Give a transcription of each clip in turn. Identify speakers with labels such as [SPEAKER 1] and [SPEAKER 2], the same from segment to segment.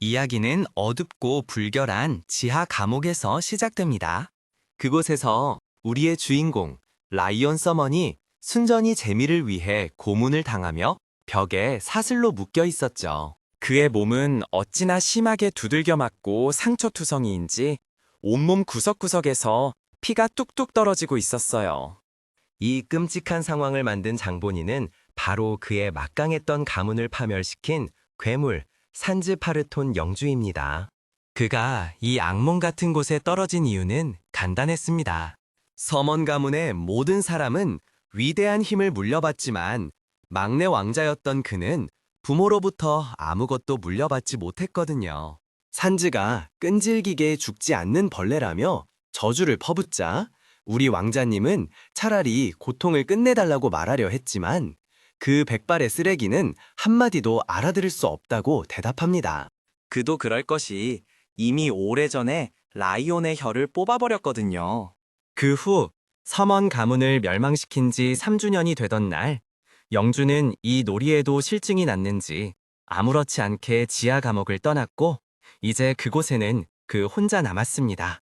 [SPEAKER 1] 이야기는 어둡고 불결한 지하 감옥에서 시작됩니다. 그곳에서 우리의 주인공 라이온 서먼이 순전히 재미를 위해 고문을 당하며 벽에 사슬로 묶여 있었죠. 그의 몸은 어찌나 심하게 두들겨 맞고 상처투성이인지 온몸 구석구석에서 피가 뚝뚝 떨어지고 있었어요. 이 끔찍한 상황을 만든 장본인은 바로 그의 막강했던 가문을 파멸시킨 괴물 산즈 파르톤 영주입니다. 그가 이 악몽 같은 곳에 떨어진 이유는 간단했습니다. 서먼 가문의 모든 사람은 위대한 힘을 물려받지만 막내 왕자였던 그는 부모로부터 아무것도 물려받지 못했거든요. 산즈가 끈질기게 죽지 않는 벌레라며 저주를 퍼붓자 우리 왕자님은 차라리 고통을 끝내달라고 말하려 했지만 그 백발의 쓰레기는 한마디도 알아들을 수 없다고 대답합니다. 그도 그럴 것이 이미 오래전에 라이온의 혀를 뽑아버렸거든요. 그 후 서먼 가문을 멸망시킨 지 3주년이 되던 날, 영주는 이 놀이에도 실증이 났는지 아무렇지 않게 지하 감옥을 떠났고 이제 그곳에는 그 혼자 남았습니다.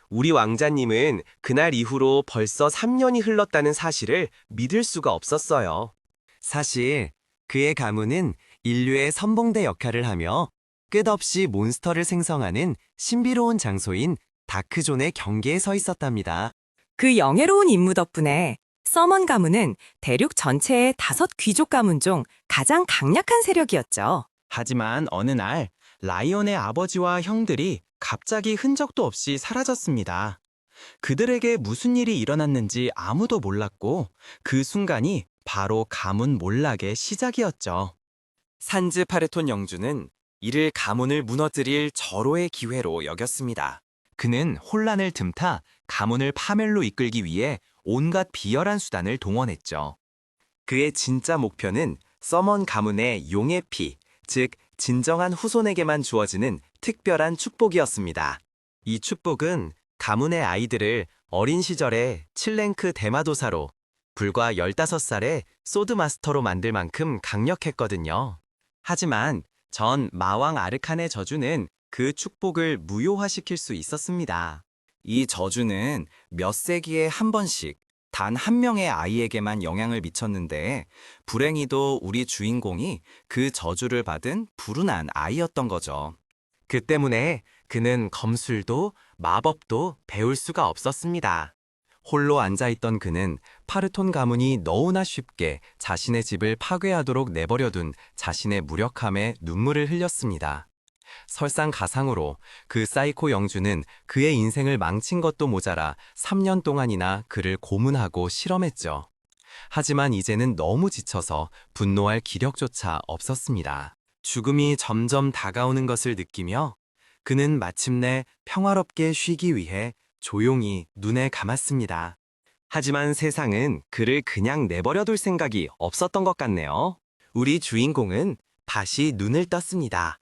[SPEAKER 1] 우리 왕자님은 그날 이후로 벌써 3년이 흘렀다는 사실을 믿을 수가 없었어요. 사실 그의 가문은 인류의 선봉대 역할을 하며 끝없이 몬스터를 생성하는 신비로운 장소인 다크존의 경계에 서 있었답니다.
[SPEAKER 2] 그 영예로운 임무 덕분에 서먼 가문은 대륙 전체의 5 귀족 가문 중 가장 강력한 세력이었죠.
[SPEAKER 1] 하지만 어느 날 라이온의 아버지와 형들이 갑자기 흔적도 없이 사라졌습니다. 그들에게 무슨 일이 일어났는지 아무도 몰랐고 그 순간이 바로 가문 몰락의 시작이었죠. 산즈 파르톤 영주는 이를 가문을 무너뜨릴 절호의 기회로 여겼습니다. 그는 혼란을 틈타 가문을 파멸로 이끌기 위해 온갖 비열한 수단을 동원했죠. 그의 진짜 목표는 서먼 가문의 용의 피, 즉 진정한 후손에게만 주어지는 특별한 축복이었습니다. 이 축복은 가문의 아이들을 어린 시절에 7랭크 대마도사로 불과 15살의 소드마스터로 만들 만큼 강력했거든요. 하지만 전 마왕 아르칸의 저주는 그 축복을 무효화시킬 수 있었습니다. 이 저주는 몇 세기에 한 번씩 단 한 명의 아이에게만 영향을 미쳤는데 불행히도 우리 주인공이 그 저주를 받은 불운한 아이였던 거죠. 그 때문에 그는 검술도 마법도 배울 수가 없었습니다. 홀로 앉아있던 그는 파르톤 가문이 너무나 쉽게 자신의 집을 파괴하도록 내버려둔 자신의 무력함에 눈물을 흘렸습니다. 설상가상으로 그 사이코 영주는 그의 인생을 망친 것도 모자라 3년 동안이나 그를 고문하고 실험했죠. 하지만 이제는 너무 지쳐서 분노할 기력조차 없었습니다. 죽음이 점점 다가오는 것을 느끼며 그는 마침내 평화롭게 쉬기 위해 조용히 눈을 감았습니다. 하지만 세상은 그를 그냥 내버려둘 생각이 없었던 것 같네요. 우리 주인공은 다시 눈을 떴습니다.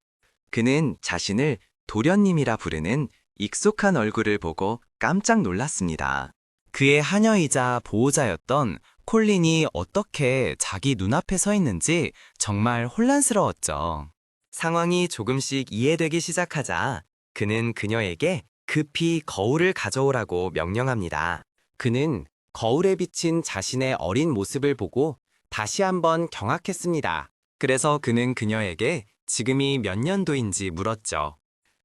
[SPEAKER 1] 그는 자신을 도련님이라 부르는 익숙한 얼굴을 보고 깜짝 놀랐습니다. 그의 하녀이자 보호자였던 콜린이 어떻게 자기 눈앞에 서 있는지 정말 혼란스러웠죠. 상황이 조금씩 이해되기 시작하자 그는 그녀에게 급히 거울을 가져오라고 명령합니다. 그는 거울에 비친 자신의 어린 모습을 보고 다시 한번 경악했습니다. 그래서 그는 그녀에게 지금이 몇 년도인지 물었죠.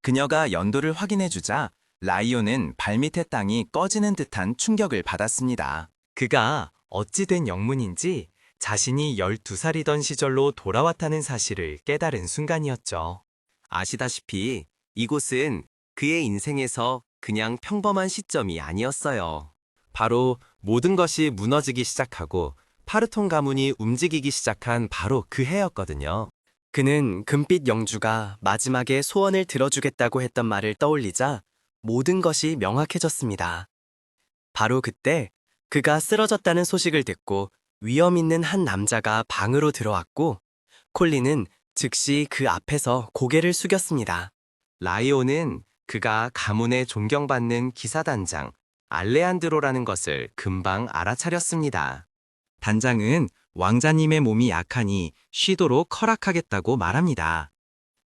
[SPEAKER 1] 그녀가 연도를 확인해주자 라이온은 발밑의 땅이 꺼지는 듯한 충격을 받았습니다. 그가 어찌된 영문인지 자신이 12살이던 시절로 돌아왔다는 사실을 깨달은 순간이었죠. 아시다시피 이곳은 그의 인생에서 그냥 평범한 시점이 아니었어요. 바로 모든 것이 무너지기 시작하고 파르톤 가문이 움직이기 시작한 바로 그 해였거든요. 그는 금빛 영주가 마지막에 소원을 들어주겠다고 했던 말을 떠올리자 모든 것이 명확해졌습니다. 바로 그때 그가 쓰러졌다는 소식을 듣고 위험 있는 한 남자가 방으로 들어왔고 콜린은 즉시 그 앞에서 고개를 숙였습니다. 라이온은 그가 가문에 존경받는 기사단장 알레한드로라는 것을 금방 알아차렸습니다. 단장은 왕자님의 몸이 약하니 쉬도록 허락하겠다고 말합니다.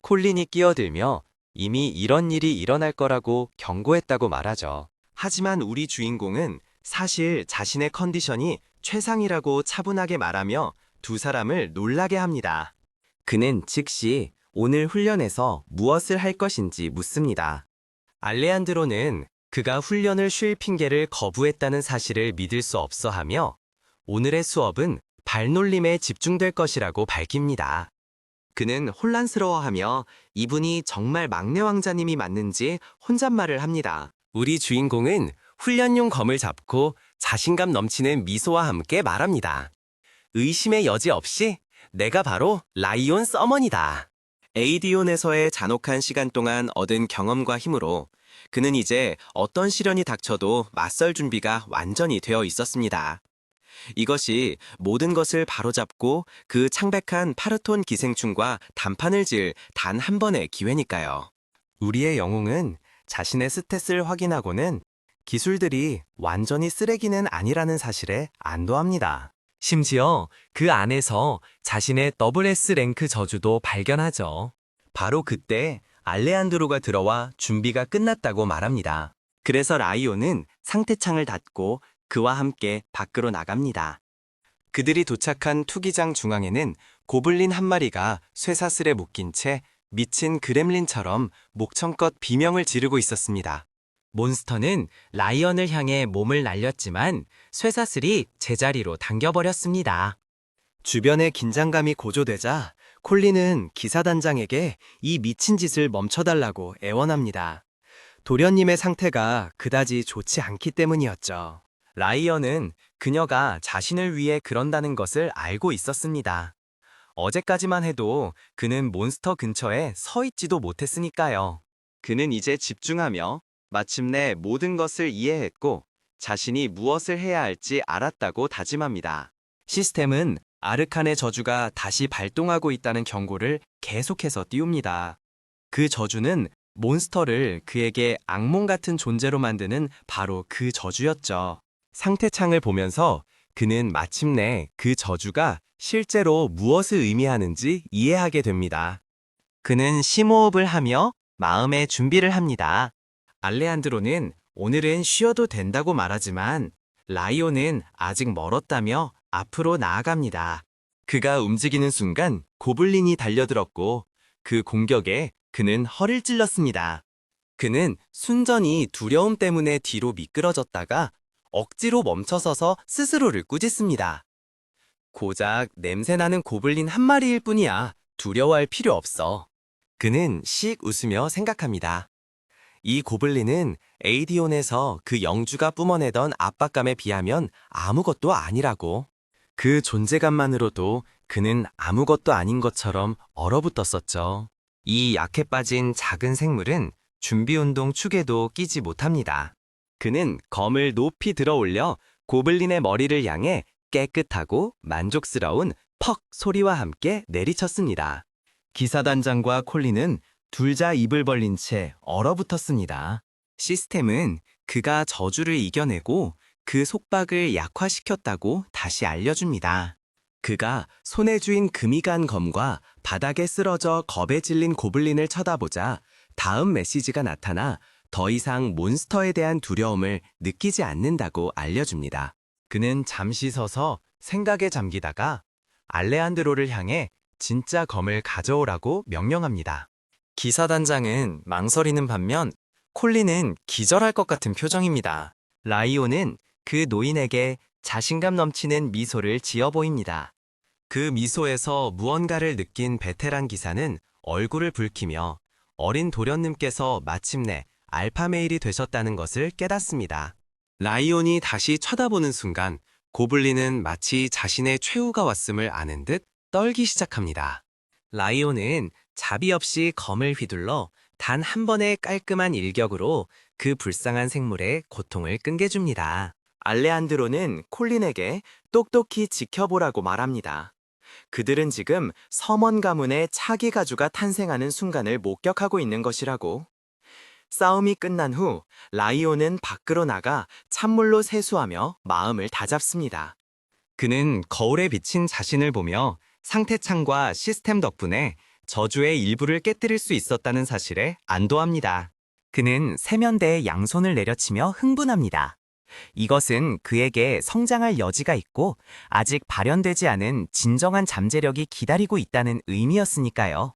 [SPEAKER 1] 콜린이 끼어들며 이미 이런 일이 일어날 거라고 경고했다고 말하죠. 하지만 우리 주인공은 사실 자신의 컨디션이 최상이라고 차분하게 말하며 두 사람을 놀라게 합니다. 그는 즉시 오늘 훈련에서 무엇을 할 것인지 묻습니다. 알레한드로는 그가 훈련을 쉴 핑계를 거부했다는 사실을 믿을 수 없어 하며 오늘의 수업은 발놀림에 집중될 것이라고 밝힙니다. 그는 혼란스러워하며 이분이 정말 막내 왕자님이 맞는지 혼잣말을 합니다. 우리 주인공은 훈련용 검을 잡고 자신감 넘치는 미소와 함께 말합니다. 의심의 여지 없이 내가 바로 라이온 서먼이다. 에이디온에서의 잔혹한 시간 동안 얻은 경험과 힘으로 그는 이제 어떤 시련이 닥쳐도 맞설 준비가 완전히 되어 있었습니다. 이것이 모든 것을 바로잡고 그 창백한 파르톤 기생충과 단판을 지을 단 한 번의 기회니까요. 우리의 영웅은 자신의 스탯을 확인하고는 기술들이 완전히 쓰레기는 아니라는 사실에 안도합니다. 심지어 그 안에서 자신의 WS 랭크 저주도 발견하죠. 바로 그때 알레한드로가 들어와 준비가 끝났다고 말합니다. 그래서 라이온은 상태창을 닫고 그와 함께 밖으로 나갑니다. 그들이 도착한 투기장 중앙에는 고블린 한 마리가 쇠사슬에 묶인 채 미친 그렘린처럼 목청껏 비명을 지르고 있었습니다. 몬스터는 라이언을 향해 몸을 날렸지만 쇠사슬이 제자리로 당겨버렸습니다. 주변의 긴장감이 고조되자 콜린은 기사단장에게 이 미친 짓을 멈춰달라고 애원합니다. 도련님의 상태가 그다지 좋지 않기 때문이었죠. 라이언은 그녀가 자신을 위해 그런다는 것을 알고 있었습니다. 어제까지만 해도 그는 몬스터 근처에 서 있지도 못했으니까요. 그는 이제 집중하며 마침내 모든 것을 이해했고 자신이 무엇을 해야 할지 알았다고 다짐합니다. 시스템은 아르칸의 저주가 다시 발동하고 있다는 경고를 계속해서 띄웁니다. 그 저주는 몬스터를 그에게 악몽 같은 존재로 만드는 바로 그 저주였죠. 상태창을 보면서 그는 마침내 그 저주가 실제로 무엇을 의미하는지 이해하게 됩니다. 그는 심호흡을 하며 마음의 준비를 합니다. 알레한드로는 오늘은 쉬어도 된다고 말하지만 라이온은 아직 멀었다며 앞으로 나아갑니다. 그가 움직이는 순간 고블린이 달려들었고 그 공격에 그는 허를 찔렀습니다. 그는 순전히 두려움 때문에 뒤로 미끄러졌다가 억지로 멈춰서서 스스로를 꾸짖습니다. 고작 냄새나는 고블린 한 마리일 뿐이야. 두려워할 필요 없어. 그는 씩 웃으며 생각합니다. 이 고블린은 에이디온에서 그 영주가 뿜어내던 압박감에 비하면 아무것도 아니라고. 그 존재감만으로도 그는 아무것도 아닌 것처럼 얼어붙었었죠. 이 약해 빠진 작은 생물은 준비운동 축에도 끼지 못합니다. 그는 검을 높이 들어 올려 고블린의 머리를 향해 깨끗하고 만족스러운 퍽 소리와 함께 내리쳤습니다. 기사단장과 콜린은 둘 다 입을 벌린 채 얼어붙었습니다. 시스템은 그가 저주를 이겨내고 그 속박을 약화시켰다고 다시 알려줍니다. 그가 손에 쥔 금이 간 검과 바닥에 쓰러져 겁에 질린 고블린을 쳐다보자 다음 메시지가 나타나 더 이상 몬스터에 대한 두려움을 느끼지 않는다고 알려줍니다. 그는 잠시 서서 생각에 잠기다가 알레한드로를 향해 진짜 검을 가져오라고 명령합니다. 기사단장은 망설이는 반면 콜린은 기절할 것 같은 표정입니다. 라이온은 그 노인에게 자신감 넘치는 미소를 지어 보입니다. 그 미소에서 무언가를 느낀 베테랑 기사는 얼굴을 붉히며 어린 도련님께서 마침내 알파메일이 되셨다는 것을 깨닫습니다. 라이온이 다시 쳐다보는 순간 고블린은 마치 자신의 최후가 왔음을 아는 듯 떨기 시작합니다. 라이온은 자비 없이 검을 휘둘러 단 한 번의 깔끔한 일격으로 그 불쌍한 생물의 고통을 끝내줍니다. 알레한드로는 콜린에게 똑똑히 지켜보라고 말합니다. 그들은 지금 서먼 가문의 차기 가주가 탄생하는 순간을 목격하고 있는 것이라고. 싸움이 끝난 후 라이온은 밖으로 나가 찬물로 세수하며 마음을 다잡습니다. 그는 거울에 비친 자신을 보며 상태창과 시스템 덕분에 저주의 일부를 깨뜨릴 수 있었다는 사실에 안도합니다. 그는 세면대에 양손을 내려치며 흥분합니다. 이것은 그에게 성장할 여지가 있고 아직 발현되지 않은 진정한 잠재력이 기다리고 있다는 의미였으니까요.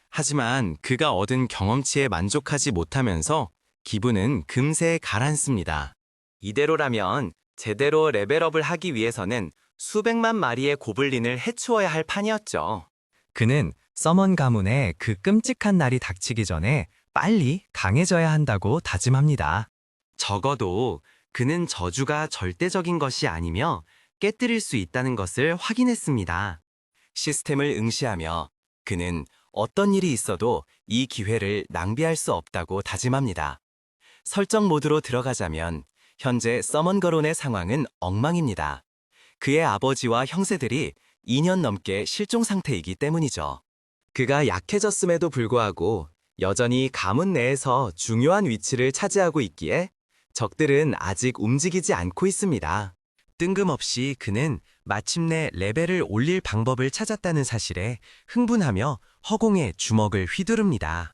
[SPEAKER 1] 하지만 그가 얻은 경험치에 만족하지 못하면서 기분은 금세 가라앉습니다. 이대로라면 제대로 레벨업을 하기 위해서는 수백만 마리의 고블린을 해치워야 할 판이었죠. 그는 서먼 가문의 그 끔찍한 날이 닥치기 전에 빨리 강해져야 한다고 다짐합니다. 적어도 그는 저주가 절대적인 것이 아니며 깨뜨릴 수 있다는 것을 확인했습니다. 시스템을 응시하며 그는 어떤 일이 있어도 이 기회를 낭비할 수 없다고 다짐합니다. 설정 모드로 들어가자면 현재 서먼 거론의 상황은 엉망입니다. 그의 아버지와 형제들이 2년 넘게 실종 상태이기 때문이죠. 그가 약해졌음에도 불구하고 여전히 가문 내에서 중요한 위치를 차지하고 있기에 적들은 아직 움직이지 않고 있습니다. 뜬금없이 그는 마침내 레벨을 올릴 방법을 찾았다는 사실에 흥분하며 허공에 주먹을 휘두릅니다.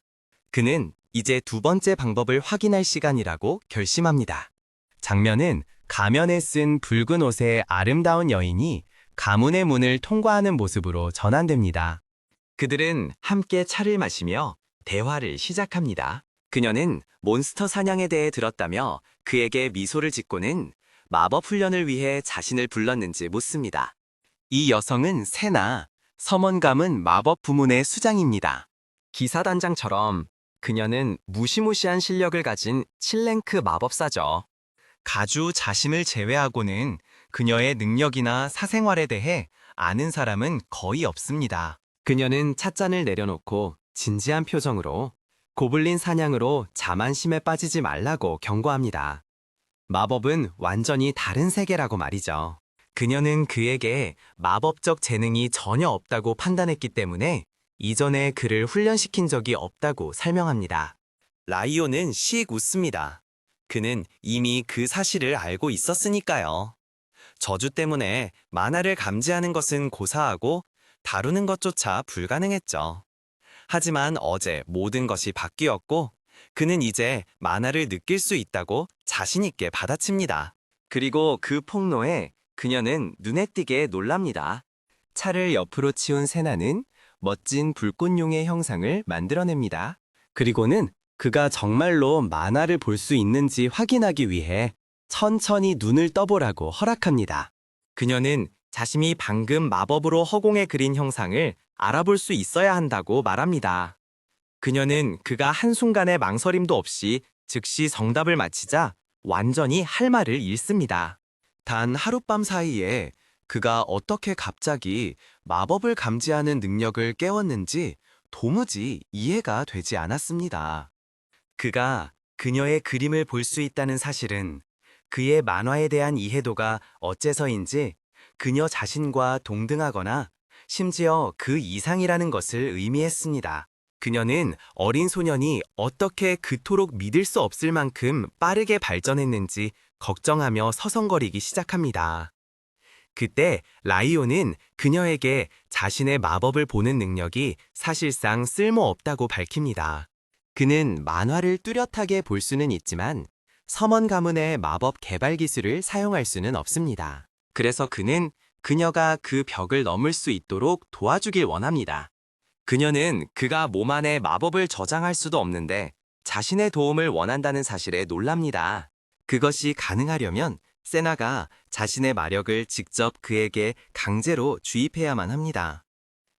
[SPEAKER 1] 그는 이제 두 번째 방법을 확인할 시간이라고 결심합니다. 장면은 가면에 쓴 붉은 옷의 아름다운 여인이 가문의 문을 통과하는 모습으로 전환됩니다. 그들은 함께 차를 마시며 대화를 시작합니다. 그녀는 몬스터 사냥에 대해 들었다며 그에게 미소를 짓고는 마법 훈련을 위해 자신을 불렀는지 묻습니다. 이 여성은 세나, 서먼 가문 마법 부문의 수장입니다. 기사단장처럼 그녀는 무시무시한 실력을 가진 7랭크 마법사죠. 가주 자신을 제외하고는 그녀의 능력이나 사생활에 대해 아는 사람은 거의 없습니다. 그녀는 찻잔을 내려놓고 진지한 표정으로 고블린 사냥으로 자만심에 빠지지 말라고 경고합니다. 마법은 완전히 다른 세계라고 말이죠. 그녀는 그에게 마법적 재능이 전혀 없다고 판단했기 때문에 이전에 그를 훈련시킨 적이 없다고 설명합니다. 라이오는 씩 웃습니다. 그는 이미 그 사실을 알고 있었으니까요. 저주 때문에 만화를 감지하는 것은 고사하고 다루는 것조차 불가능했죠. 하지만 어제 모든 것이 바뀌었고 그는 이제 만화를 느낄 수 있다고 자신 있게 받아칩니다. 그리고 그 폭로에 그녀는 눈에 띄게 놀랍니다. 차를 옆으로 치운 세나는 멋진 불꽃용의 형상을 만들어냅니다. 그리고는 그가 정말로 만화를 볼 수 있는지 확인하기 위해 천천히 눈을 떠보라고 허락합니다. 그녀는 자신이 방금 마법으로 허공에 그린 형상을 알아볼 수 있어야 한다고 말합니다. 그녀는 그가 한순간의 망설임도 없이 즉시 정답을 맞히자 완전히 할 말을 잃습니다. 단 하룻밤 사이에 그가 어떻게 갑자기 마법을 감지하는 능력을 깨웠는지 도무지 이해가 되지 않았습니다. 그가 그녀의 그림을 볼 수 있다는 사실은 그의 만화에 대한 이해도가 어째서인지 그녀 자신과 동등하거나 심지어 그 이상이라는 것을 의미했습니다. 그녀는 어린 소년이 어떻게 그토록 믿을 수 없을 만큼 빠르게 발전했는지 걱정하며 서성거리기 시작합니다. 그때 라이오는 그녀에게 자신의 마법을 보는 능력이 사실상 쓸모없다고 밝힙니다. 그는 만화를 뚜렷하게 볼 수는 있지만 서먼 가문의 마법 개발 기술을 사용할 수는 없습니다. 그래서 그는 그녀가 그 벽을 넘을 수 있도록 도와주길 원합니다. 그녀는 그가 몸 안에 마법을 저장할 수도 없는데 자신의 도움을 원한다는 사실에 놀랍니다. 그것이 가능하려면 세나가 자신의 마력을 직접 그에게 강제로 주입해야만 합니다.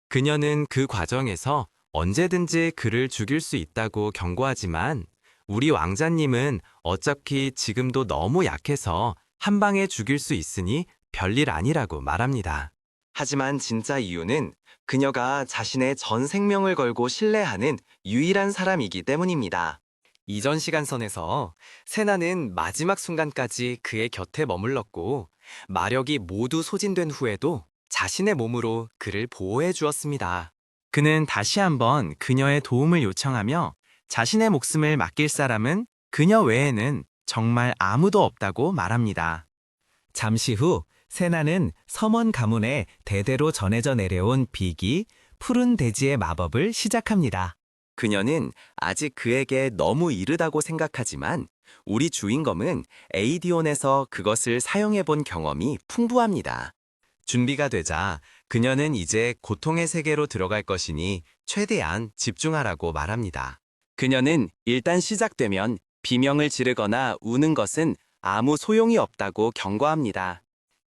[SPEAKER 1] 그녀는 그 과정에서 언제든지 그를 죽일 수 있다고 경고하지만 우리 왕자님은 어차피 지금도 너무 약해서 한 방에 죽일 수 있으니 별일 아니라고 말합니다. 하지만 진짜 이유는 그녀가 자신의 전 생명을 걸고 신뢰하는 유일한 사람이기 때문입니다. 이전 시간선에서 세나는 마지막 순간까지 그의 곁에 머물렀고 마력이 모두 소진된 후에도 자신의 몸으로 그를 보호해 주었습니다. 그는 다시 한번 그녀의 도움을 요청하며 자신의 목숨을 맡길 사람은 그녀 외에는 정말 아무도 없다고 말합니다. 잠시 후 세나는 서먼 가문에 대대로 전해져 내려온 비기, 푸른 대지의 마법을 시작합니다. 그녀는 아직 그에게 너무 이르다고 생각하지만 우리 주인공은 에이디온에서 그것을 사용해 본 경험이 풍부합니다. 준비가 되자 그녀는 이제 고통의 세계로 들어갈 것이니 최대한 집중하라고 말합니다. 그녀는 일단 시작되면 비명을 지르거나 우는 것은 아무 소용이 없다고 경고합니다.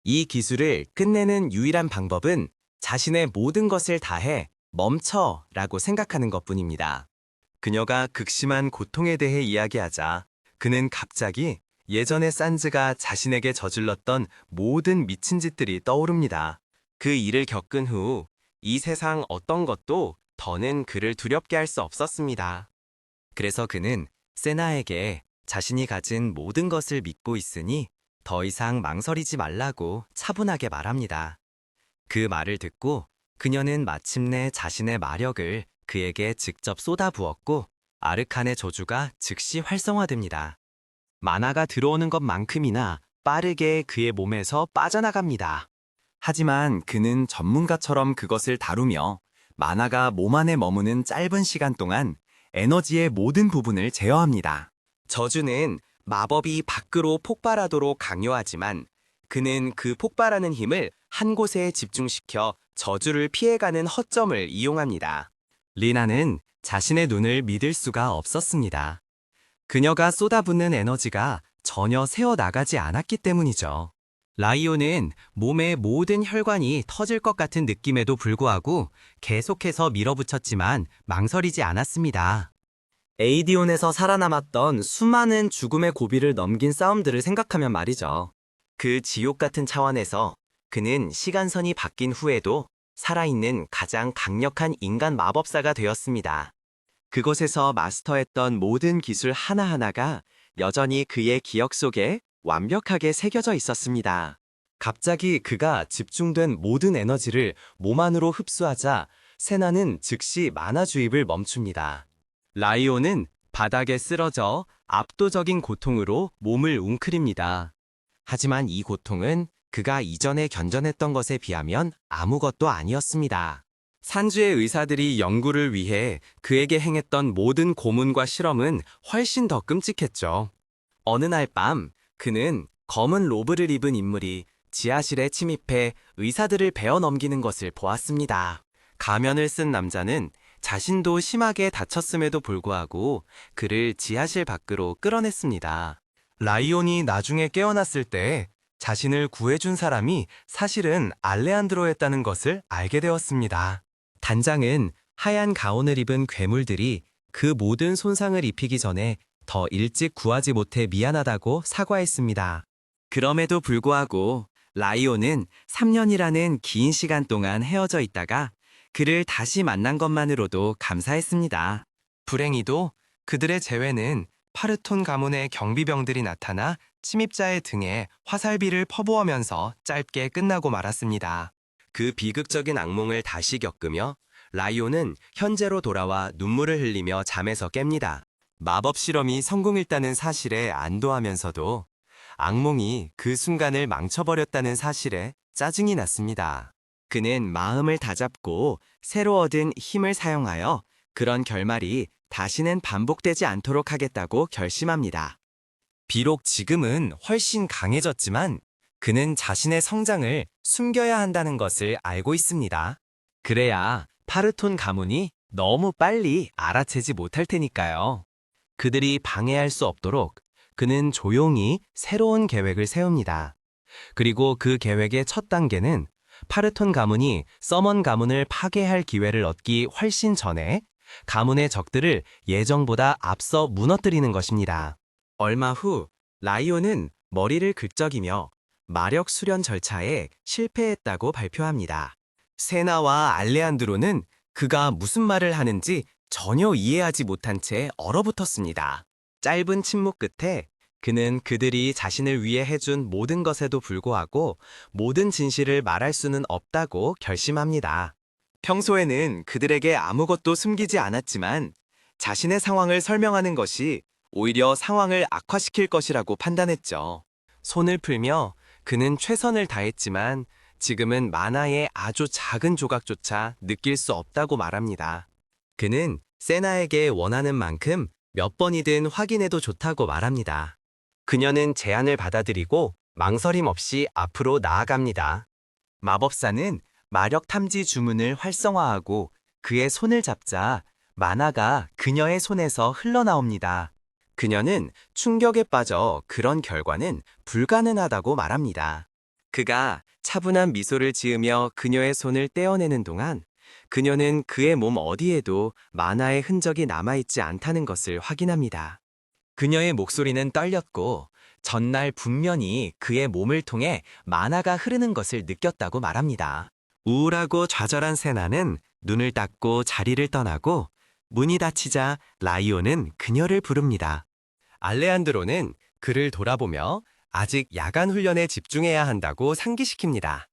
[SPEAKER 1] 이 기술을 끝내는 유일한 방법은 자신의 모든 것을 다해 멈춰라고 생각하는 것뿐입니다. 그녀가 극심한 고통에 대해 이야기하자 그는 갑자기 예전에 산즈가 자신에게 저질렀던 모든 미친 짓들이 떠오릅니다. 그 일을 겪은 후 이 세상 어떤 것도 더는 그를 두렵게 할 수 없었습니다. 그래서 그는 세나에게 자신이 가진 모든 것을 믿고 있으니 더 이상 망설이지 말라고 차분하게 말합니다. 그 말을 듣고 그녀는 마침내 자신의 마력을 그에게 직접 쏟아부었고 아르칸의 저주가 즉시 활성화됩니다. 만화가 들어오는 것만큼이나 빠르게 그의 몸에서 빠져나갑니다. 하지만 그는 전문가처럼 그것을 다루며 만화가 몸 안에 머무는 짧은 시간 동안 에너지의 모든 부분을 제어합니다. 저주는 마법이 밖으로 폭발하도록 강요하지만 그는 그 폭발하는 힘을 한 곳에 집중시켜 저주를 피해가는 허점을 이용합니다. 리나는 자신의 눈을 믿을 수가 없었습니다. 그녀가 쏟아붓는 에너지가 전혀 새어나가지 않았기 때문이죠. 라이오는 몸의 모든 혈관이 터질 것 같은 느낌에도 불구하고 계속해서 밀어붙였지만 망설이지 않았습니다. 에이디온에서 살아남았던 수많은 죽음의 고비를 넘긴 싸움들을 생각하면 말이죠. 그 지옥 같은 차원에서 그는 시간선이 바뀐 후에도 살아있는 가장 강력한 인간 마법사가 되었습니다. 그곳에서 마스터했던 모든 기술 하나하나가 여전히 그의 기억 속에 완벽하게 새겨져 있었습니다. 갑자기 그가 집중된 모든 에너지를 몸 안으로 흡수하자 세나는 즉시 만화 주입을 멈춥니다. 라이오는 바닥에 쓰러져 압도적인 고통으로 몸을 웅크립니다. 하지만 이 고통은 그가 이전에 견뎌냈던 것에 비하면 아무것도 아니었습니다. 산주의 의사들이 연구를 위해 그에게 행했던 모든 고문과 실험은 훨씬 더 끔찍했죠. 어느 날 밤 그는 검은 로브를 입은 인물이 지하실에 침입해 의사들을 베어 넘기는 것을 보았습니다. 가면을 쓴 남자는 자신도 심하게 다쳤음에도 불구하고 그를 지하실 밖으로 끌어냈습니다. 라이온이 나중에 깨어났을 때 자신을 구해준 사람이 사실은 알레한드로였다는 것을 알게 되었습니다. 단장은 하얀 가운을 입은 괴물들이 그 모든 손상을 입히기 전에 더 일찍 구하지 못해 미안하다고 사과했습니다. 그럼에도 불구하고 라이온은 3년이라는 긴 시간 동안 헤어져 있다가 그를 다시 만난 것만으로도 감사했습니다. 불행히도 그들의 재회는 파르톤 가문의 경비병들이 나타나 침입자의 등에 화살비를 퍼부으면서 짧게 끝나고 말았습니다. 그 비극적인 악몽을 다시 겪으며 라이온은 현재로 돌아와 눈물을 흘리며 잠에서 깹니다. 마법 실험이 성공했다는 사실에 안도하면서도 악몽이 그 순간을 망쳐버렸다는 사실에 짜증이 났습니다. 그는 마음을 다잡고 새로 얻은 힘을 사용하여 그런 결말이 다시는 반복되지 않도록 하겠다고 결심합니다. 비록 지금은 훨씬 강해졌지만 그는 자신의 성장을 숨겨야 한다는 것을 알고 있습니다. 그래야 파르톤 가문이 너무 빨리 알아채지 못할 테니까요. 그들이 방해할 수 없도록 그는 조용히 새로운 계획을 세웁니다. 그리고 그 계획의 첫 단계는 파르톤 가문이 서먼 가문을 파괴할 기회를 얻기 훨씬 전에 가문의 적들을 예정보다 앞서 무너뜨리는 것입니다. 얼마 후 라이온은 머리를 긁적이며 마력 수련 절차에 실패했다고 발표합니다. 세나와 알레한드로는 그가 무슨 말을 하는지 전혀 이해하지 못한 채 얼어붙었습니다. 짧은 침묵 끝에 그는 그들이 자신을 위해 해준 모든 것에도 불구하고 모든 진실을 말할 수는 없다고 결심합니다. 평소에는 그들에게 아무것도 숨기지 않았지만 자신의 상황을 설명하는 것이 오히려 상황을 악화시킬 것이라고 판단했죠. 손을 풀며 그는 최선을 다했지만 지금은 만화의 아주 작은 조각조차 느낄 수 없다고 말합니다. 그는 세나에게 원하는 만큼 몇 번이든 확인해도 좋다고 말합니다. 그녀는 제안을 받아들이고 망설임 없이 앞으로 나아갑니다. 마법사는 마력 탐지 주문을 활성화하고 그의 손을 잡자 만화가 그녀의 손에서 흘러나옵니다. 그녀는 충격에 빠져 그런 결과는 불가능하다고 말합니다. 그가 차분한 미소를 지으며 그녀의 손을 떼어내는 동안 그녀는 그의 몸 어디에도 만화의 흔적이 남아있지 않다는 것을 확인합니다. 그녀의 목소리는 떨렸고 전날 분명히 그의 몸을 통해 만화가 흐르는 것을 느꼈다고 말합니다. 우울하고 좌절한 세나는 눈을 닫고 자리를 떠나고 문이 닫히자 라이온은 그녀를 부릅니다. 알레한드로는 그를 돌아보며 아직 야간 훈련에 집중해야 한다고 상기시킵니다.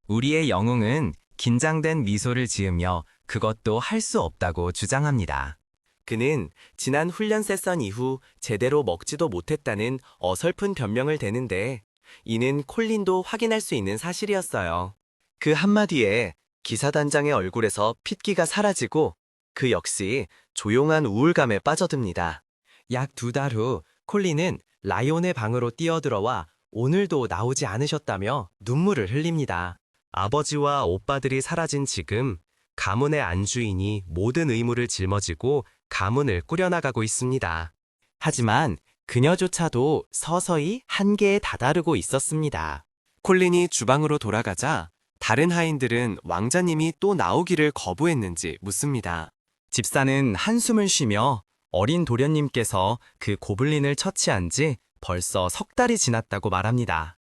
[SPEAKER 1] 우리의 영웅은 긴장된 미소를 지으며 그것도 할 수 없다고 주장합니다. 그는 지난 훈련 세션 이후 제대로 먹지도 못했다는 어설픈 변명을 대는데 이는 콜린도 확인할 수 있는 사실이었어요. 그 한마디에 기사단장의 얼굴에서 핏기가 사라지고 그 역시 조용한 우울감에 빠져듭니다. 약 2달 후 콜린은 라이온의 방으로 뛰어들어와 오늘도 나오지 않으셨다며 눈물을 흘립니다. 아버지와 오빠들이 사라진 지금 가문의 안주인이 모든 의무를 짊어지고 가문을 꾸려나가고 있습니다. 하지만 그녀조차도 서서히 한계에 다다르고 있었습니다. 콜린이 주방으로 돌아가자 다른 하인들은 왕자님이 또 나오기를 거부했는지 묻습니다. 집사는 한숨을 쉬며 어린 도련님께서 그 고블린을 처치한 지 벌써 3달이 지났다고 말합니다.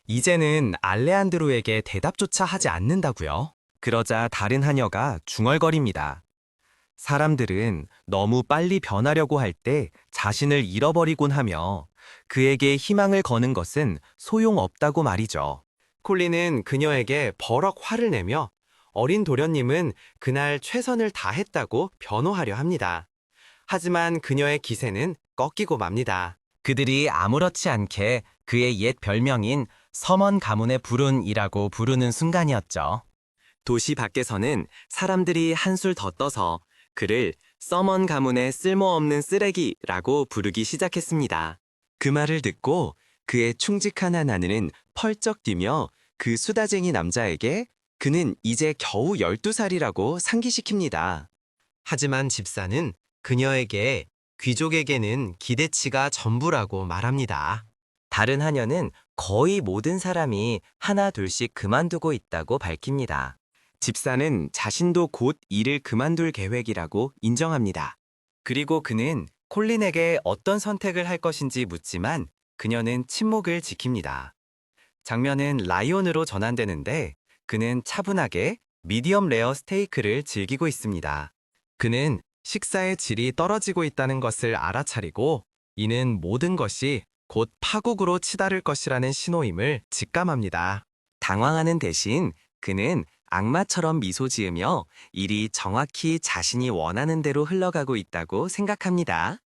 [SPEAKER 1] 이제는 알레한드로에게 대답조차 하지 않는다고요. 그러자 다른 하녀가 중얼거립니다. 사람들은 너무 빨리 변하려고 할 때 자신을 잃어버리곤 하며 그에게 희망을 거는 것은 소용없다고 말이죠. 콜린은 그녀에게 버럭 화를 내며 어린 도련님은 그날 최선을 다했다고 변호하려 합니다. 하지만 그녀의 기세는 꺾이고 맙니다. 그들이 아무렇지 않게 그의 옛 별명인 서먼 가문의 불운이라고 부르는 순간이었죠. 도시 밖에서는 사람들이 한술 더 떠서 그를 서먼 가문의 쓸모없는 쓰레기라고 부르기 시작했습니다. 그 말을 듣고 그의 충직한 하나는 펄쩍 뛰며 그 수다쟁이 남자에게 그는 이제 겨우 12살이라고 상기시킵니다. 하지만 집사는 그녀에게 귀족에게는 기대치가 전부라고 말합니다. 다른 하녀는 거의 모든 사람이 하나 둘씩 그만두고 있다고 밝힙니다. 집사는 자신도 곧 일을 그만둘 계획이라고 인정합니다. 그리고 그는 콜린에게 어떤 선택을 할 것인지 묻지만 그녀는 침묵을 지킵니다. 장면은 라이온으로 전환되는데 그는 차분하게 미디엄 레어 스테이크를 즐기고 있습니다. 그는 식사의 질이 떨어지고 있다는 것을 알아차리고 이는 모든 것이 곧 파국으로 치달을 것이라는 신호임을 직감합니다. 당황하는 대신 그는 악마처럼 미소 지으며 일이 정확히 자신이 원하는 대로 흘러가고 있다고 생각합니다.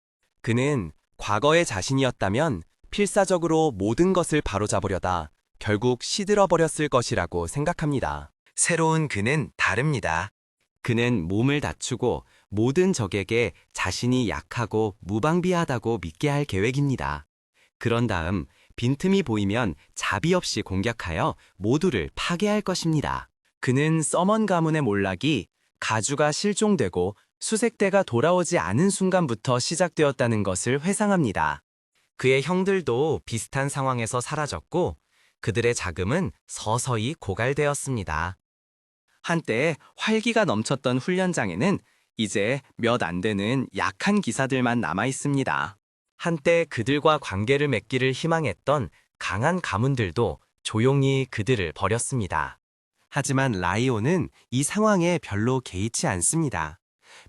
[SPEAKER 1] 그는 과거의 자신이었다면 필사적으로 모든 것을 바로잡으려다 결국 시들어버렸을 것이라고 생각합니다. 새로운 그는 다릅니다. 그는 몸을 낮추고 모든 적에게 자신이 약하고 무방비하다고 믿게 할 계획입니다. 그런 다음 빈틈이 보이면 자비 없이 공격하여 모두를 파괴할 것입니다. 그는 서먼 가문의 몰락이 가주가 실종되고 수색대가 돌아오지 않은 순간부터 시작되었다는 것을 회상합니다. 그의 형들도 비슷한 상황에서 사라졌고 그들의 자금은 서서히 고갈되었습니다. 한때 활기가 넘쳤던 훈련장에는 이제 몇 안 되는 약한 기사들만 남아 있습니다. 한때 그들과 관계를 맺기를 희망했던 강한 가문들도 조용히 그들을 버렸습니다. 하지만 라이온은 이 상황에 별로 개의치 않습니다.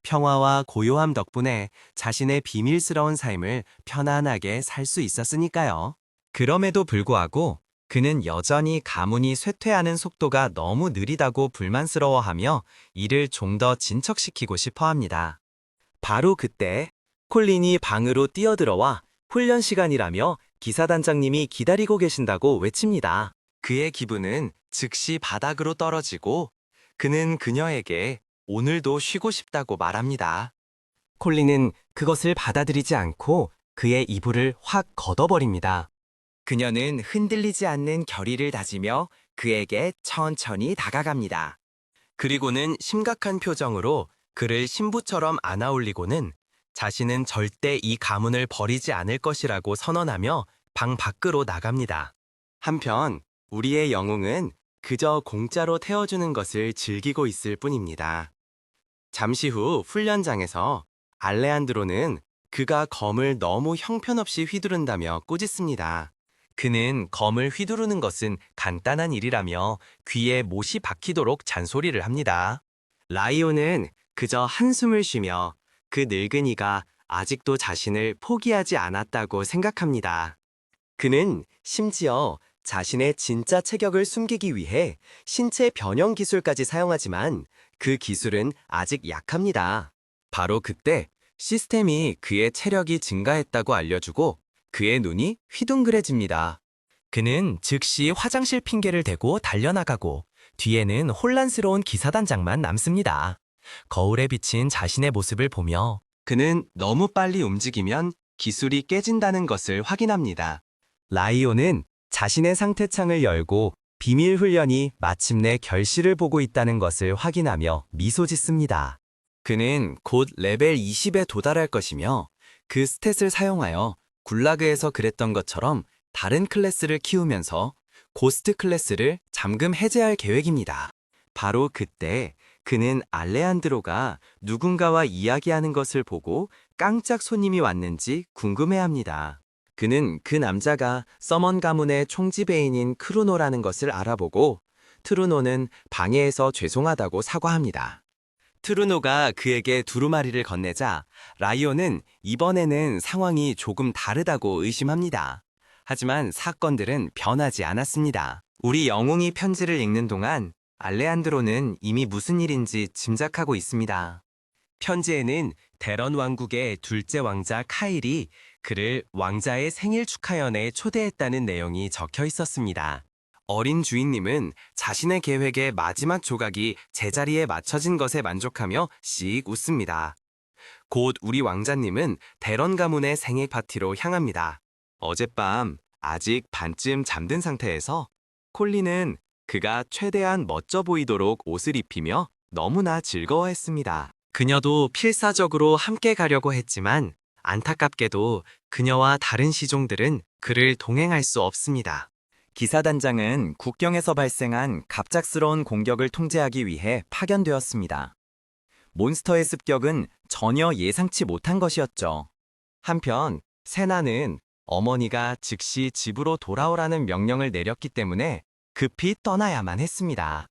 [SPEAKER 1] 평화와 고요함 덕분에 자신의 비밀스러운 삶을 편안하게 살 수 있었으니까요. 그럼에도 불구하고 그는 여전히 가문이 쇠퇴하는 속도가 너무 느리다고 불만스러워하며 이를 좀 더 진척시키고 싶어 합니다. 바로 그때 콜린이 방으로 뛰어들어와 훈련 시간이라며 기사단장님이 기다리고 계신다고 외칩니다. 그의 기분은 즉시 바닥으로 떨어지고 그는 그녀에게 오늘도 쉬고 싶다고 말합니다. 콜린은 그것을 받아들이지 않고 그의 이불을 확 걷어버립니다. 그녀는 흔들리지 않는 결의를 다지며 그에게 천천히 다가갑니다. 그리고는 심각한 표정으로 그를 신부처럼 안아올리고는 자신은 절대 이 가문을 버리지 않을 것이라고 선언하며 방 밖으로 나갑니다. 한편 우리의 영웅은 그저 공짜로 태워주는 것을 즐기고 있을 뿐입니다. 잠시 후 훈련장에서 알레한드로는 그가 검을 너무 형편없이 휘두른다며 꾸짖습니다. 그는 검을 휘두르는 것은 간단한 일이라며 귀에 못이 박히도록 잔소리를 합니다. 라이온은 그저 한숨을 쉬며 그 늙은이가 아직도 자신을 포기하지 않았다고 생각합니다. 그는 심지어 자신의 진짜 체격을 숨기기 위해 신체 변형 기술까지 사용하지만 그 기술은 아직 약합니다. 바로 그때 시스템이 그의 체력이 증가했다고 알려주고 그의 눈이 휘둥그레집니다. 그는 즉시 화장실 핑계를 대고 달려나가고 뒤에는 혼란스러운 기사단장만 남습니다. 거울에 비친 자신의 모습을 보며 그는 너무 빨리 움직이면 기술이 깨진다는 것을 확인합니다. 라이온은 자신의 상태창을 열고 비밀 훈련이 마침내 결실을 보고 있다는 것을 확인하며 미소 짓습니다. 그는 곧 레벨 20에 도달할 것이며 그 스탯을 사용하여 굴라그에서 그랬던 것처럼 다른 클래스를 키우면서 고스트 클래스를 잠금 해제할 계획입니다. 바로 그때 그는 알레한드로가 누군가와 이야기하는 것을 보고 깜짝 손님이 왔는지 궁금해합니다. 그는 그 남자가 서먼 가문의 총지배인인 크루노라는 것을 알아보고 트루노는 방해해서 죄송하다고 사과합니다. 트루노가 그에게 두루마리를 건네자 라이온은 이번에는 상황이 조금 다르다고 의심합니다. 하지만 사건들은 변하지 않았습니다. 우리 영웅이 편지를 읽는 동안 알레한드로는 이미 무슨 일인지 짐작하고 있습니다. 편지에는 대런 왕국의 둘째 왕자 카일이 그를 왕자의 생일 축하연에 초대했다는 내용이 적혀 있었습니다. 어린 주인님은 자신의 계획의 마지막 조각이 제자리에 맞춰진 것에 만족하며 씩 웃습니다. 곧 우리 왕자님은 대런 가문의 생일 파티로 향합니다. 어젯밤 아직 반쯤 잠든 상태에서 콜린은 그가 최대한 멋져 보이도록 옷을 입히며 너무나 즐거워했습니다. 그녀도 필사적으로 함께 가려고 했지만 안타깝게도 그녀와 다른 시종들은 그를 동행할 수 없습니다. 기사단장은 국경에서 발생한 갑작스러운 공격을 통제하기 위해 파견되었습니다. 몬스터의 습격은 전혀 예상치 못한 것이었죠. 한편 세나는 어머니가 즉시 집으로 돌아오라는 명령을 내렸기 때문에 급히 떠나야만 했습니다.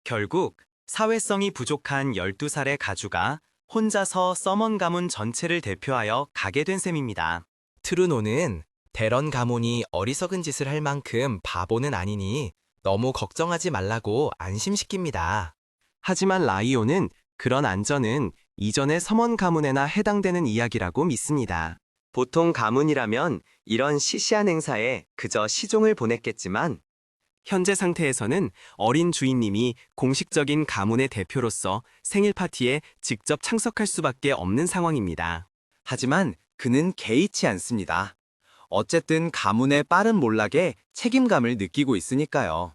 [SPEAKER 1] 결국 사회성이 부족한 12살의 가주가 혼자서 서먼 가문 전체를 대표하여 가게 된 셈입니다. 트루노는 대런 가문이 어리석은 짓을 할 만큼 바보는 아니니 너무 걱정하지 말라고 안심시킵니다. 하지만 라이온은 그런 안전은 이전의 서먼 가문에나 해당되는 이야기라고 믿습니다. 보통 가문이라면 이런 시시한 행사에 그저 시종을 보냈겠지만 현재 상태에서는 어린 주인님이 공식적인 가문의 대표로서 생일 파티에 직접 참석할 수밖에 없는 상황입니다. 하지만 그는 개의치 않습니다. 어쨌든 가문의 빠른 몰락에 책임감을 느끼고 있으니까요.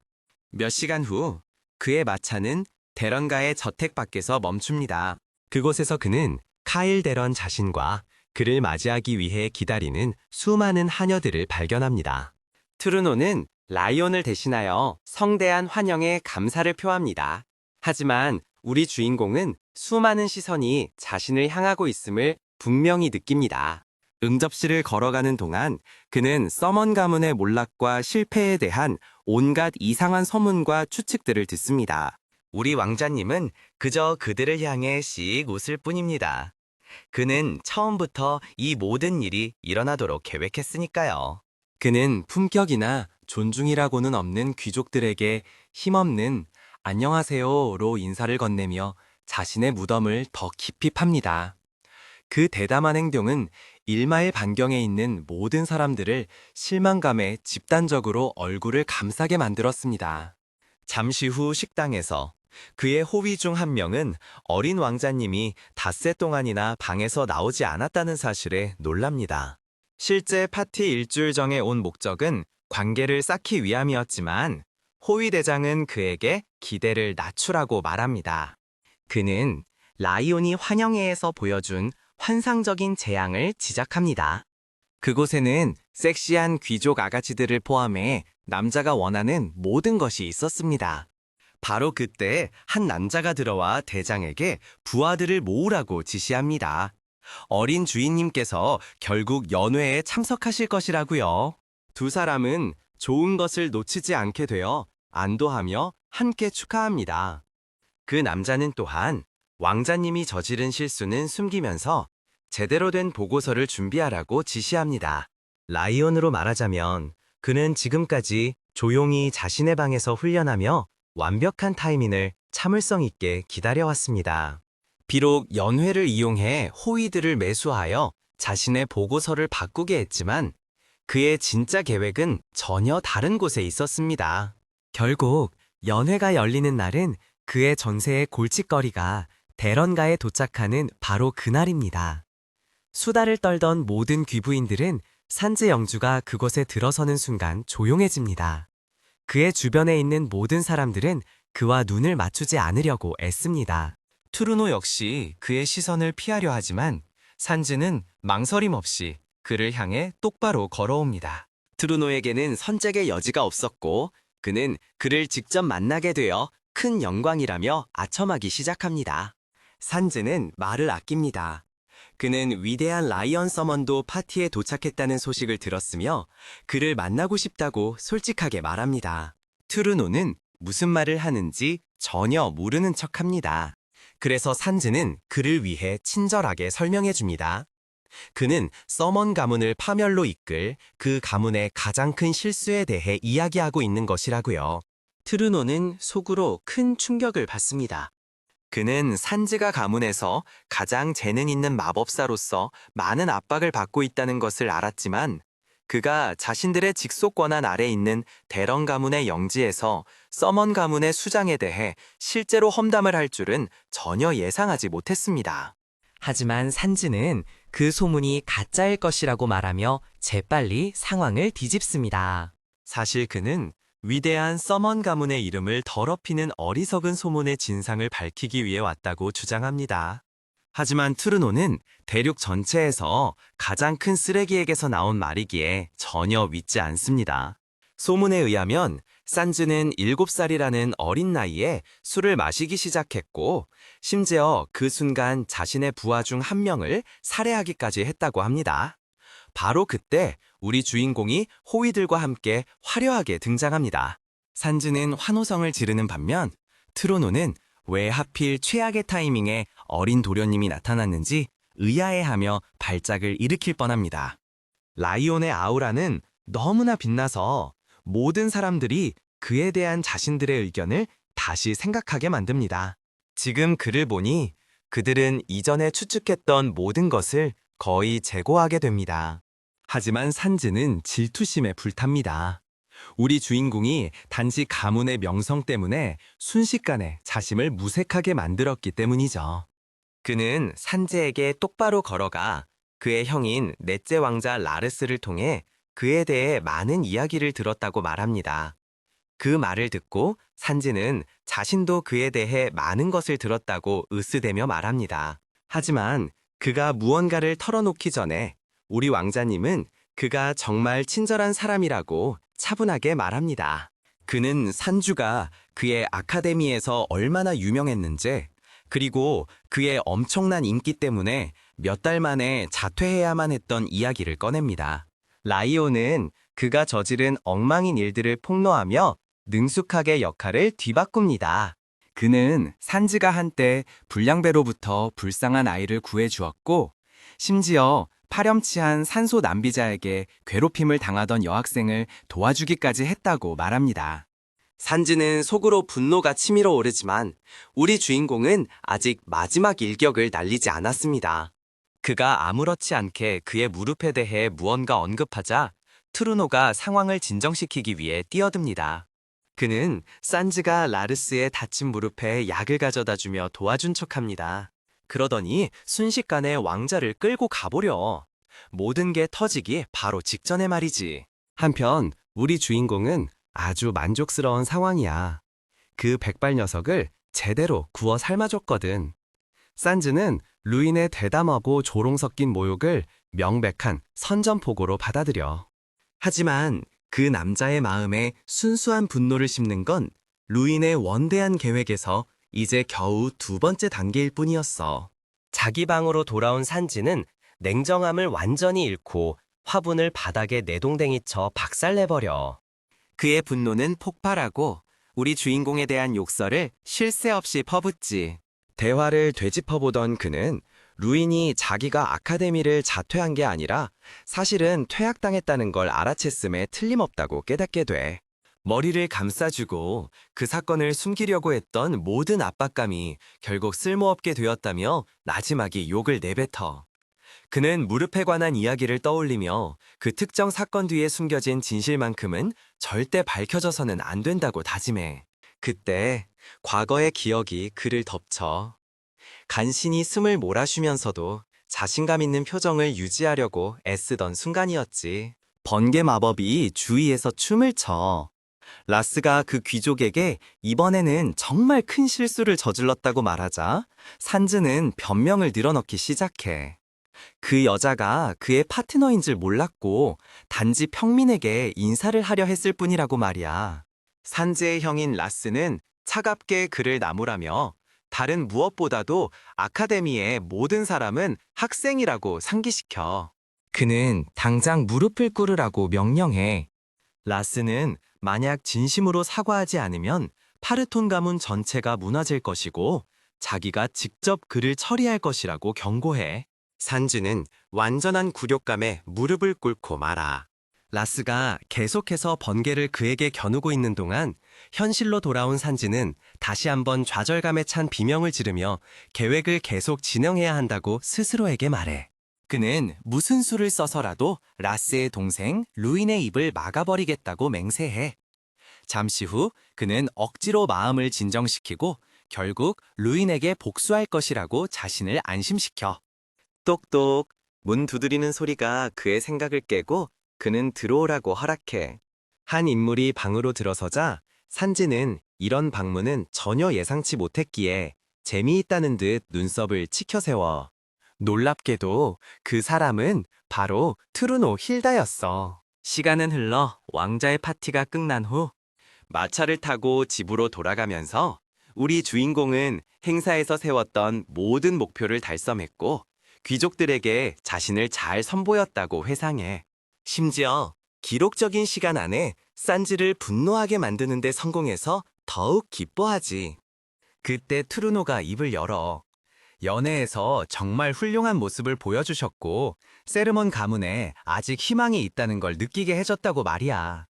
[SPEAKER 1] 몇 시간 후 그의 마차는 데런가의 저택 밖에서 멈춥니다. 그곳에서 그는 카일 데런 자신과 그를 맞이하기 위해 기다리는 수많은 하녀들을 발견합니다. 트루노는 라이온을 대신하여 성대한 환영에 감사를 표합니다. 하지만 우리 주인공은 수많은 시선이 자신을 향하고 있음을 분명히 느낍니다. 응접실을 걸어가는 동안 그는 서먼 가문의 몰락과 실패에 대한 온갖 이상한 소문과 추측들을 듣습니다. 우리 왕자님은 그저 그들을 향해 씩 웃을 뿐입니다. 그는 처음부터 이 모든 일이 일어나도록 계획했으니까요. 그는 품격이나 존중이라고는 없는 귀족들에게 힘없는 안녕하세요로 인사를 건네며 자신의 무덤을 더 깊이 팝니다. 그 대담한 행동은 1마일 반경에 있는 모든 사람들을 실망감에 집단적으로 얼굴을 감싸게 만들었습니다. 잠시 후 식당에서 그의 호위 중 한 명은 어린 왕자님이 닷새 동안이나 방에서 나오지 않았다는 사실에 놀랍니다. 실제 파티 일주일 전에 온 목적은 관계를 쌓기 위함이었지만 호위 대장은 그에게 기대를 낮추라고 말합니다. 그는 라이온이 환영회에서 보여준 환상적인 재앙을 지적합니다. 그곳에는 섹시한 귀족 아가씨들을 포함해 남자가 원하는 모든 것이 있었습니다. 바로 그때 한 남자가 들어와 대장에게 부하들을 모으라고 지시합니다. 어린 주인님께서 결국 연회에 참석하실 것이라고요. 두 사람은 좋은 것을 놓치지 않게 되어 안도하며 함께 축하합니다. 그 남자는 또한 왕자님이 저지른 실수는 숨기면서 제대로 된 보고서를 준비하라고 지시합니다. 라이온으로 말하자면 그는 지금까지 조용히 자신의 방에서 훈련하며 완벽한 타이밍을 참을성 있게 기다려왔습니다. 비록 연회를 이용해 호위들을 매수하여 자신의 보고서를 바꾸게 했지만 그의 진짜 계획은 전혀 다른 곳에 있었습니다. 결국 연회가 열리는 날은 그의 전세의 골칫거리가 대런가에 도착하는 바로 그날입니다. 수다를 떨던 모든 귀부인들은 산지 영주가 그곳에 들어서는 순간 조용해집니다. 그의 주변에 있는 모든 사람들은 그와 눈을 맞추지 않으려고 애씁니다. 투르노 역시 그의 시선을 피하려 하지만 산지는 망설임 없이 그를 향해 똑바로 걸어옵니다. 투르노에게는 선택의 여지가 없었고 그는 그를 직접 만나게 되어 큰 영광이라며 아첨하기 시작합니다. 산지는 말을 아낍니다. 그는 위대한 라이언 서먼도 파티에 도착했다는 소식을 들었으며 그를 만나고 싶다고 솔직하게 말합니다. 투르노는 무슨 말을 하는지 전혀 모르는 척합니다. 그래서 산지는 그를 위해 친절하게 설명해줍니다. 그는 서먼 가문을 파멸로 이끌 그 가문의 가장 큰 실수에 대해 이야기하고 있는 것이라고요. 트루노는 속으로 큰 충격을 받습니다. 그는 산지가 가문에서 가장 재능 있는 마법사로서 많은 압박을 받고 있다는 것을 알았지만 그가 자신들의 직속 권한 아래 있는 대런 가문의 영지에서 서먼 가문의 수장에 대해 실제로 험담을 할 줄은 전혀 예상하지 못했습니다. 하지만 산지는 그 소문이 가짜일 것이라고 말하며 재빨리 상황을 뒤집습니다. 사실 그는 위대한 서먼 가문의 이름을 더럽히는 어리석은 소문의 진상을 밝히기 위해 왔다고 주장합니다. 하지만 트루노는 대륙 전체에서 가장 큰 쓰레기에게서 나온 말이기에 전혀 믿지 않습니다. 소문에 의하면 산즈는 7살이라는 어린 나이에 술을 마시기 시작했고 심지어 그 순간 자신의 부하 중 한 명을 살해하기까지 했다고 합니다. 바로 그때 우리 주인공이 호위들과 함께 화려하게 등장합니다. 산즈는 환호성을 지르는 반면 트로노는 왜 하필 최악의 타이밍에 어린 도련님이 나타났는지 의아해하며 발작을 일으킬 뻔합니다. 라이온의 아우라는 너무나 빛나서 모든 사람들이 그에 대한 자신들의 의견을 다시 생각하게 만듭니다. 지금 그를 보니 그들은 이전에 추측했던 모든 것을 거의 재고하게 됩니다. 하지만 산즈는 질투심에 불탑니다. 우리 주인공이 단지 가문의 명성 때문에 순식간에 자신을 무색하게 만들었기 때문이죠. 그는 산즈에게 똑바로 걸어가 그의 형인 넷째 왕자 라르스를 통해 그에 대해 많은 이야기를 들었다고 말합니다. 그 말을 듣고 산지는 자신도 그에 대해 많은 것을 들었다고 으스대며 말합니다. 하지만 그가 무언가를 털어놓기 전에 우리 왕자님은 그가 정말 친절한 사람이라고 차분하게 말합니다. 그는 산주가 그의 아카데미에서 얼마나 유명했는지 그리고 그의 엄청난 인기 때문에 몇 달 만에 자퇴해야만 했던 이야기를 꺼냅니다. 라이온은 그가 저지른 엉망인 일들을 폭로하며 능숙하게 역할을 뒤바꿉니다. 그는 산지가 한때 불량배로부터 불쌍한 아이를 구해주었고 심지어 파렴치한 산소 남비자에게 괴롭힘을 당하던 여학생을 도와주기까지 했다고 말합니다. 산지는 속으로 분노가 치밀어 오르지만 우리 주인공은 아직 마지막 일격을 날리지 않았습니다. 그가 아무렇지 않게 그의 무릎에 대해 무언가 언급하자 트루노가 상황을 진정시키기 위해 뛰어듭니다. 그는 산즈가 라르스의 다친 무릎에 약을 가져다 주며 도와준 척합니다. 그러더니 순식간에 왕자를 끌고 가보려. 모든 게 터지기 바로 직전에 말이지. 한편 우리 주인공은 아주 만족스러운 상황이야. 그 백발 녀석을 제대로 구워 삶아줬거든. 산즈는 루인의 대담하고 조롱 섞인 모욕을 명백한 선전포고로 받아들여. 하지만 그 남자의 마음에 순수한 분노를 심는 건 루인의 원대한 계획에서 이제 겨우 두 번째 단계일 뿐이었어. 자기 방으로 돌아온 산지는 냉정함을 완전히 잃고 화분을 바닥에 내동댕이 쳐 박살내버려. 그의 분노는 폭발하고 우리 주인공에 대한 욕설을 쉴 새 없이 퍼붓지. 대화를 되짚어보던 그는 루인이 자기가 아카데미를 자퇴한 게 아니라 사실은 퇴학당했다는 걸 알아챘음에 틀림없다고 깨닫게 돼. 머리를 감싸주고 그 사건을 숨기려고 했던 모든 압박감이 결국 쓸모없게 되었다며 나지막이 욕을 내뱉어. 그는 무릎에 관한 이야기를 떠올리며 그 특정 사건 뒤에 숨겨진 진실만큼은 절대 밝혀져서는 안 된다고 다짐해. 그때 과거의 기억이 그를 덮쳐. 간신히 숨을 몰아쉬면서도 자신감 있는 표정을 유지하려고 애쓰던 순간이었지. 번개 마법이 주위에서 춤을 춰. 라스가 그 귀족에게 이번에는 정말 큰 실수를 저질렀다고 말하자 산즈는 변명을 늘어놓기 시작해. 그 여자가 그의 파트너인 줄 몰랐고 단지 평민에게 인사를 하려 했을 뿐이라고 말이야. 산즈의 형인 라스는 차갑게 그를 나무라며 다른 무엇보다도 아카데미의 모든 사람은 학생이라고 상기시켜. 그는 당장 무릎을 꿇으라고 명령해. 라스는 만약 진심으로 사과하지 않으면 파르톤 가문 전체가 무너질 것이고 자기가 직접 그를 처리할 것이라고 경고해. 산즈는 완전한 굴욕감에 무릎을 꿇고 말아. 라스가 계속해서 번개를 그에게 겨누고 있는 동안 현실로 돌아온 산지는 다시 한번 좌절감에 찬 비명을 지르며 계획을 계속 진행해야 한다고 스스로에게 말해. 그는 무슨 수를 써서라도 라스의 동생 루인의 입을 막아버리겠다고 맹세해. 잠시 후 그는 억지로 마음을 진정시키고 결국 루인에게 복수할 것이라고 자신을 안심시켜. 똑똑, 문 두드리는 소리가 그의 생각을 깨고 그는 들어오라고 허락해. 한 인물이 방으로 들어서자 산지는 이런 방문은 전혀 예상치 못했기에 재미있다는 듯 눈썹을 치켜세워. 놀랍게도 그 사람은 바로 트루노 힐다였어. 시간은 흘러 왕자의 파티가 끝난 후 마차를 타고 집으로 돌아가면서 우리 주인공은 행사에서 세웠던 모든 목표를 달성했고 귀족들에게 자신을 잘 선보였다고 회상해. 심지어 기록적인 시간 안에 산지를 분노하게 만드는 데 성공해서 더욱 기뻐하지. 그때 트루노가 입을 열어. 연애에서 정말 훌륭한 모습을 보여주셨고 세르몬 가문에 아직 희망이 있다는 걸 느끼게 해줬다고 말이야.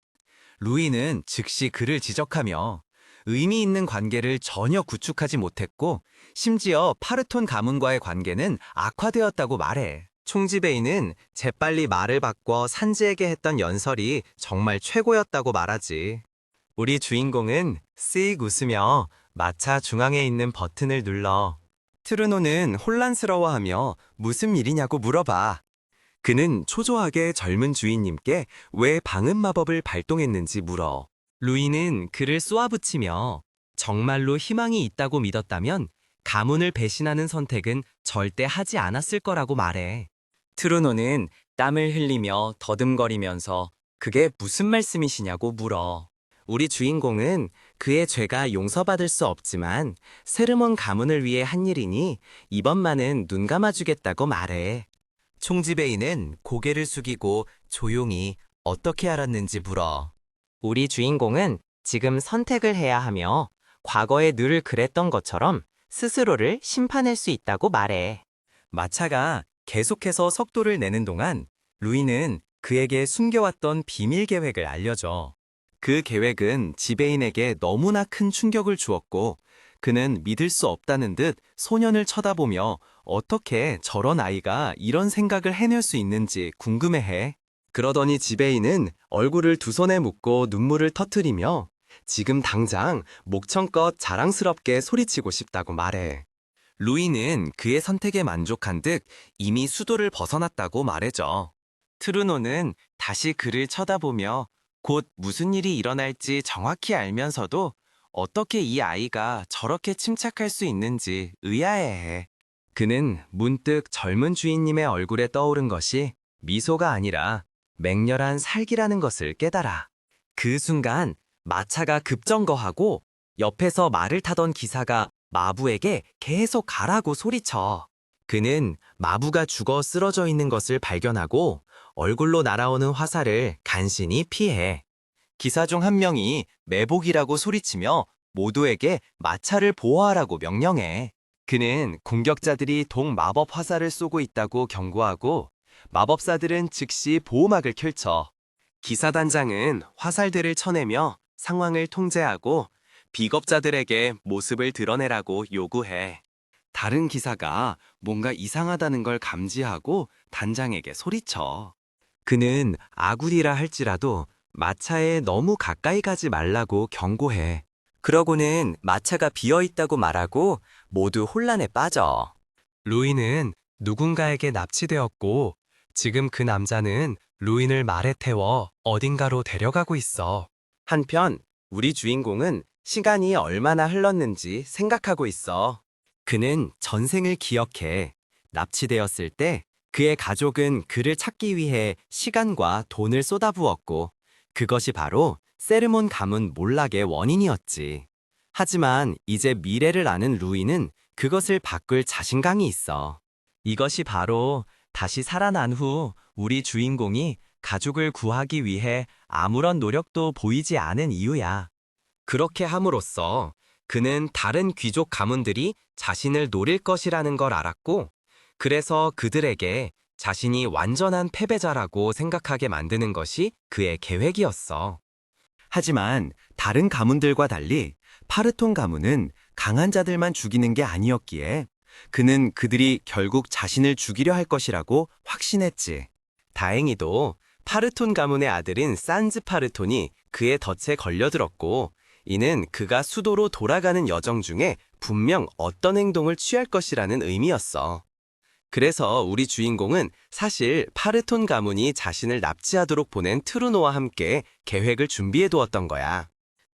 [SPEAKER 1] 루이는 즉시 그를 지적하며 의미 있는 관계를 전혀 구축하지 못했고 심지어 파르톤 가문과의 관계는 악화되었다고 말해. 총지배인은 재빨리 말을 바꿔 산지에게 했던 연설이 정말 최고였다고 말하지. 우리 주인공은 씩 웃으며 마차 중앙에 있는 버튼을 눌러. 트루노는 혼란스러워하며 무슨 일이냐고 물어봐. 그는 초조하게 젊은 주인님께 왜 방음 마법을 발동했는지 물어. 루이는 그를 쏘아붙이며 정말로 희망이 있다고 믿었다면 가문을 배신하는 선택은 절대 하지 않았을 거라고 말해. 트루노는 땀을 흘리며 더듬거리면서 그게 무슨 말씀이시냐고 물어. 우리 주인공은 그의 죄가 용서받을 수 없지만 세르몬 가문을 위해 한 일이니 이번만은 눈 감아주겠다고 말해. 총지배인은 고개를 숙이고 조용히 어떻게 알았는지 물어. 우리 주인공은 지금 선택을 해야 하며 과거에 늘 그랬던 것처럼 스스로를 심판할 수 있다고 말해. 마차가 계속해서 속도를 내는 동안 루이는 그에게 숨겨왔던 비밀 계획을 알려줘. 그 계획은 지배인에게 너무나 큰 충격을 주었고 그는 믿을 수 없다는 듯 소년을 쳐다보며 어떻게 저런 아이가 이런 생각을 해낼 수 있는지 궁금해해. 그러더니 지배인은 얼굴을 두 손에 묶고 눈물을 터뜨리며 지금 당장 목청껏 자랑스럽게 소리치고 싶다고 말해. 루이는 그의 선택에 만족한 듯 이미 수도를 벗어났다고 말해줘. 트루노는 다시 그를 쳐다보며 곧 무슨 일이 일어날지 정확히 알면서도 어떻게 이 아이가 저렇게 침착할 수 있는지 의아해해. 그는 문득 젊은 주인님의 얼굴에 떠오른 것이 미소가 아니라 맹렬한 살기라는 것을 깨달아. 그 순간 마차가 급정거하고 옆에서 말을 타던 기사가 마부에게 계속 가라고 소리쳐. 그는 마부가 죽어 쓰러져 있는 것을 발견하고 얼굴로 날아오는 화살을 간신히 피해. 기사 중 한 명이 매복이라고 소리치며 모두에게 마차를 보호하라고 명령해. 그는 공격자들이 동마법 화살을 쏘고 있다고 경고하고 마법사들은 즉시 보호막을 펼쳐. 기사단장은 화살들을 쳐내며 상황을 통제하고 비겁자들에게 모습을 드러내라고 요구해. 다른 기사가 뭔가 이상하다는 걸 감지하고 단장에게 소리쳐. 그는 아군이라 할지라도 마차에 너무 가까이 가지 말라고 경고해. 그러고는 마차가 비어 있다고 말하고 모두 혼란에 빠져. 루이는 누군가에게 납치되었고 지금 그 남자는 루인을 말에 태워 어딘가로 데려가고 있어. 한편 우리 주인공은 시간이 얼마나 흘렀는지 생각하고 있어. 그는 전생을 기억해. 납치되었을 때 그의 가족은 그를 찾기 위해 시간과 돈을 쏟아부었고 그것이 바로 세르몬 가문 몰락의 원인이었지. 하지만 이제 미래를 아는 루이는 그것을 바꿀 자신감이 있어. 이것이 바로 다시 살아난 후 우리 주인공이 가족을 구하기 위해 아무런 노력도 보이지 않은 이유야. 그렇게 함으로써 그는 다른 귀족 가문들이 자신을 노릴 것이라는 걸 알았고, 그래서 그들에게 자신이 완전한 패배자라고 생각하게 만드는 것이 그의 계획이었어. 하지만 다른 가문들과 달리 파르톤 가문은 강한 자들만 죽이는 게 아니었기에 그는 그들이 결국 자신을 죽이려 할 것이라고 확신했지. 다행히도 파르톤 가문의 아들인 산즈 파르톤이 그의 덫에 걸려들었고, 이는 그가 수도로 돌아가는 여정 중에 분명 어떤 행동을 취할 것이라는 의미였어. 그래서 우리 주인공은 사실 파르톤 가문이 자신을 납치하도록 보낸 트루노와 함께 계획을 준비해 두었던 거야.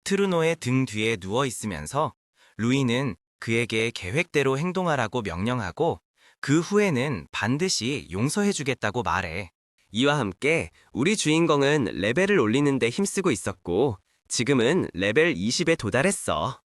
[SPEAKER 1] 트루노의 등 뒤에 누워 있으면서 루이는 그에게 계획대로 행동하라고 명령하고 그 후에는 반드시 용서해 주겠다고 말해. 이와 함께 우리 주인공은 레벨을 올리는 데 힘쓰고 있었고 지금은 레벨 20에 도달했어.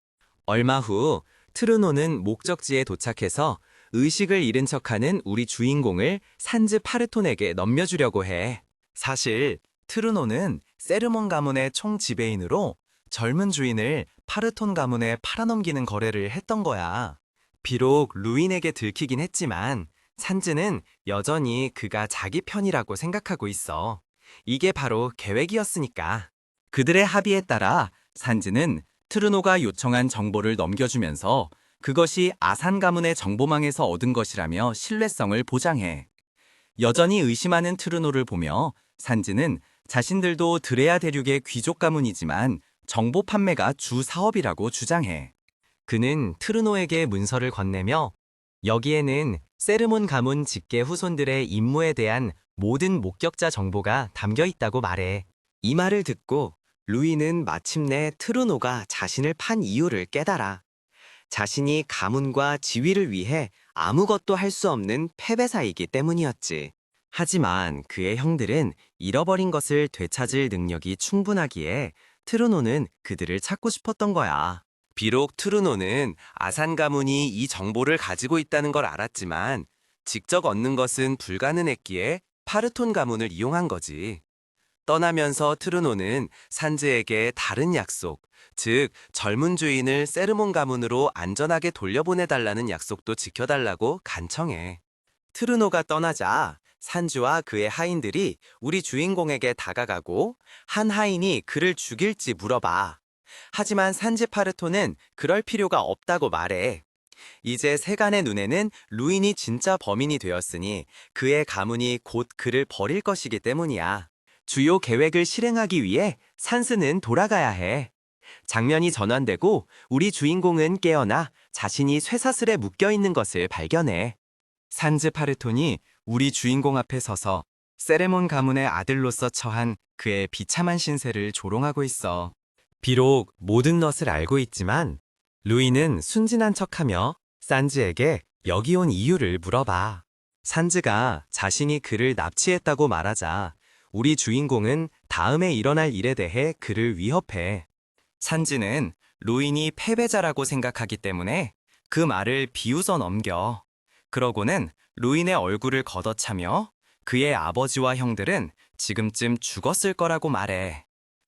[SPEAKER 1] 얼마 후 트루노는 목적지에 도착해서 의식을 잃은 척하는 우리 주인공을 산즈 파르톤에게 넘겨주려고 해. 사실 트루노는 세르몬 가문의 총지배인으로 젊은 주인을 파르톤 가문에 팔아넘기는 거래를 했던 거야. 비록 루인에게 들키긴 했지만 산즈는 여전히 그가 자기 편이라고 생각하고 있어. 이게 바로 계획이었으니까. 그들의 합의에 따라 산즈는 트루노가 요청한 정보를 넘겨주면서 그것이 아산 가문의 정보망에서 얻은 것이라며 신뢰성을 보장해. 여전히 의심하는 트루노를 보며 산즈는 자신들도 드레아 대륙의 귀족 가문이지만 정보 판매가 주 사업이라고 주장해. 그는 트루노에게 문서를 건네며 여기에는 세르몬 가문 직계 후손들의 임무에 대한 모든 목격자 정보가 담겨 있다고 말해. 이 말을 듣고 루이는 마침내 트루노가 자신을 판 이유를 깨달아. 자신이 가문과 지위를 위해 아무것도 할 수 없는 패배사이기 때문이었지. 하지만 그의 형들은 잃어버린 것을 되찾을 능력이 충분하기에 트루노는 그들을 찾고 싶었던 거야. 비록 트루노는 아산 가문이 이 정보를 가지고 있다는 걸 알았지만 직접 얻는 것은 불가능했기에 파르톤 가문을 이용한 거지. 떠나면서 트루노는 산즈에게 다른 약속, 즉 젊은 주인을 세르몬 가문으로 안전하게 돌려보내달라는 약속도 지켜달라고 간청해. 트루노가 떠나자 산즈와 그의 하인들이 우리 주인공에게 다가가고 한 하인이 그를 죽일지 물어봐. 하지만 산지파르토는 그럴 필요가 없다고 말해. 이제 세간의 눈에는 루인이 진짜 범인이 되었으니 그의 가문이 곧 그를 버릴 것이기 때문이야. 주요 계획을 실행하기 위해 산스는 돌아가야 해. 장면이 전환되고 우리 주인공은 깨어나 자신이 쇠사슬에 묶여 있는 것을 발견해. 산즈 파르톤이 우리 주인공 앞에 서서 세레몬 가문의 아들로서 처한 그의 비참한 신세를 조롱하고 있어. 비록 모든 것을 알고 있지만 루이는 순진한 척하며 산즈에게 여기 온 이유를 물어봐. 산즈가 자신이 그를 납치했다고 말하자 우리 주인공은 다음에 일어날 일에 대해 그를 위협해. 산즈는 루인이 패배자라고 생각하기 때문에 그 말을 비웃어 넘겨. 그러고는 루인의 얼굴을 걷어차며 그의 아버지와 형들은 지금쯤 죽었을 거라고 말해.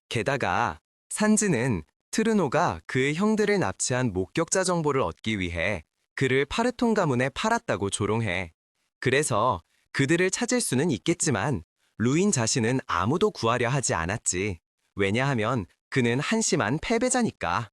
[SPEAKER 1] 게다가 산즈는 트르노가 그 형들을 납치한 목격자 정보를 얻기 위해 그를 파르톤 가문에 팔았다고 조롱해. 그래서 그들을 찾을 수는 있겠지만 루인 자신은 아무도 구하려 하지 않았지. 왜냐하면 그는 한심한 패배자니까.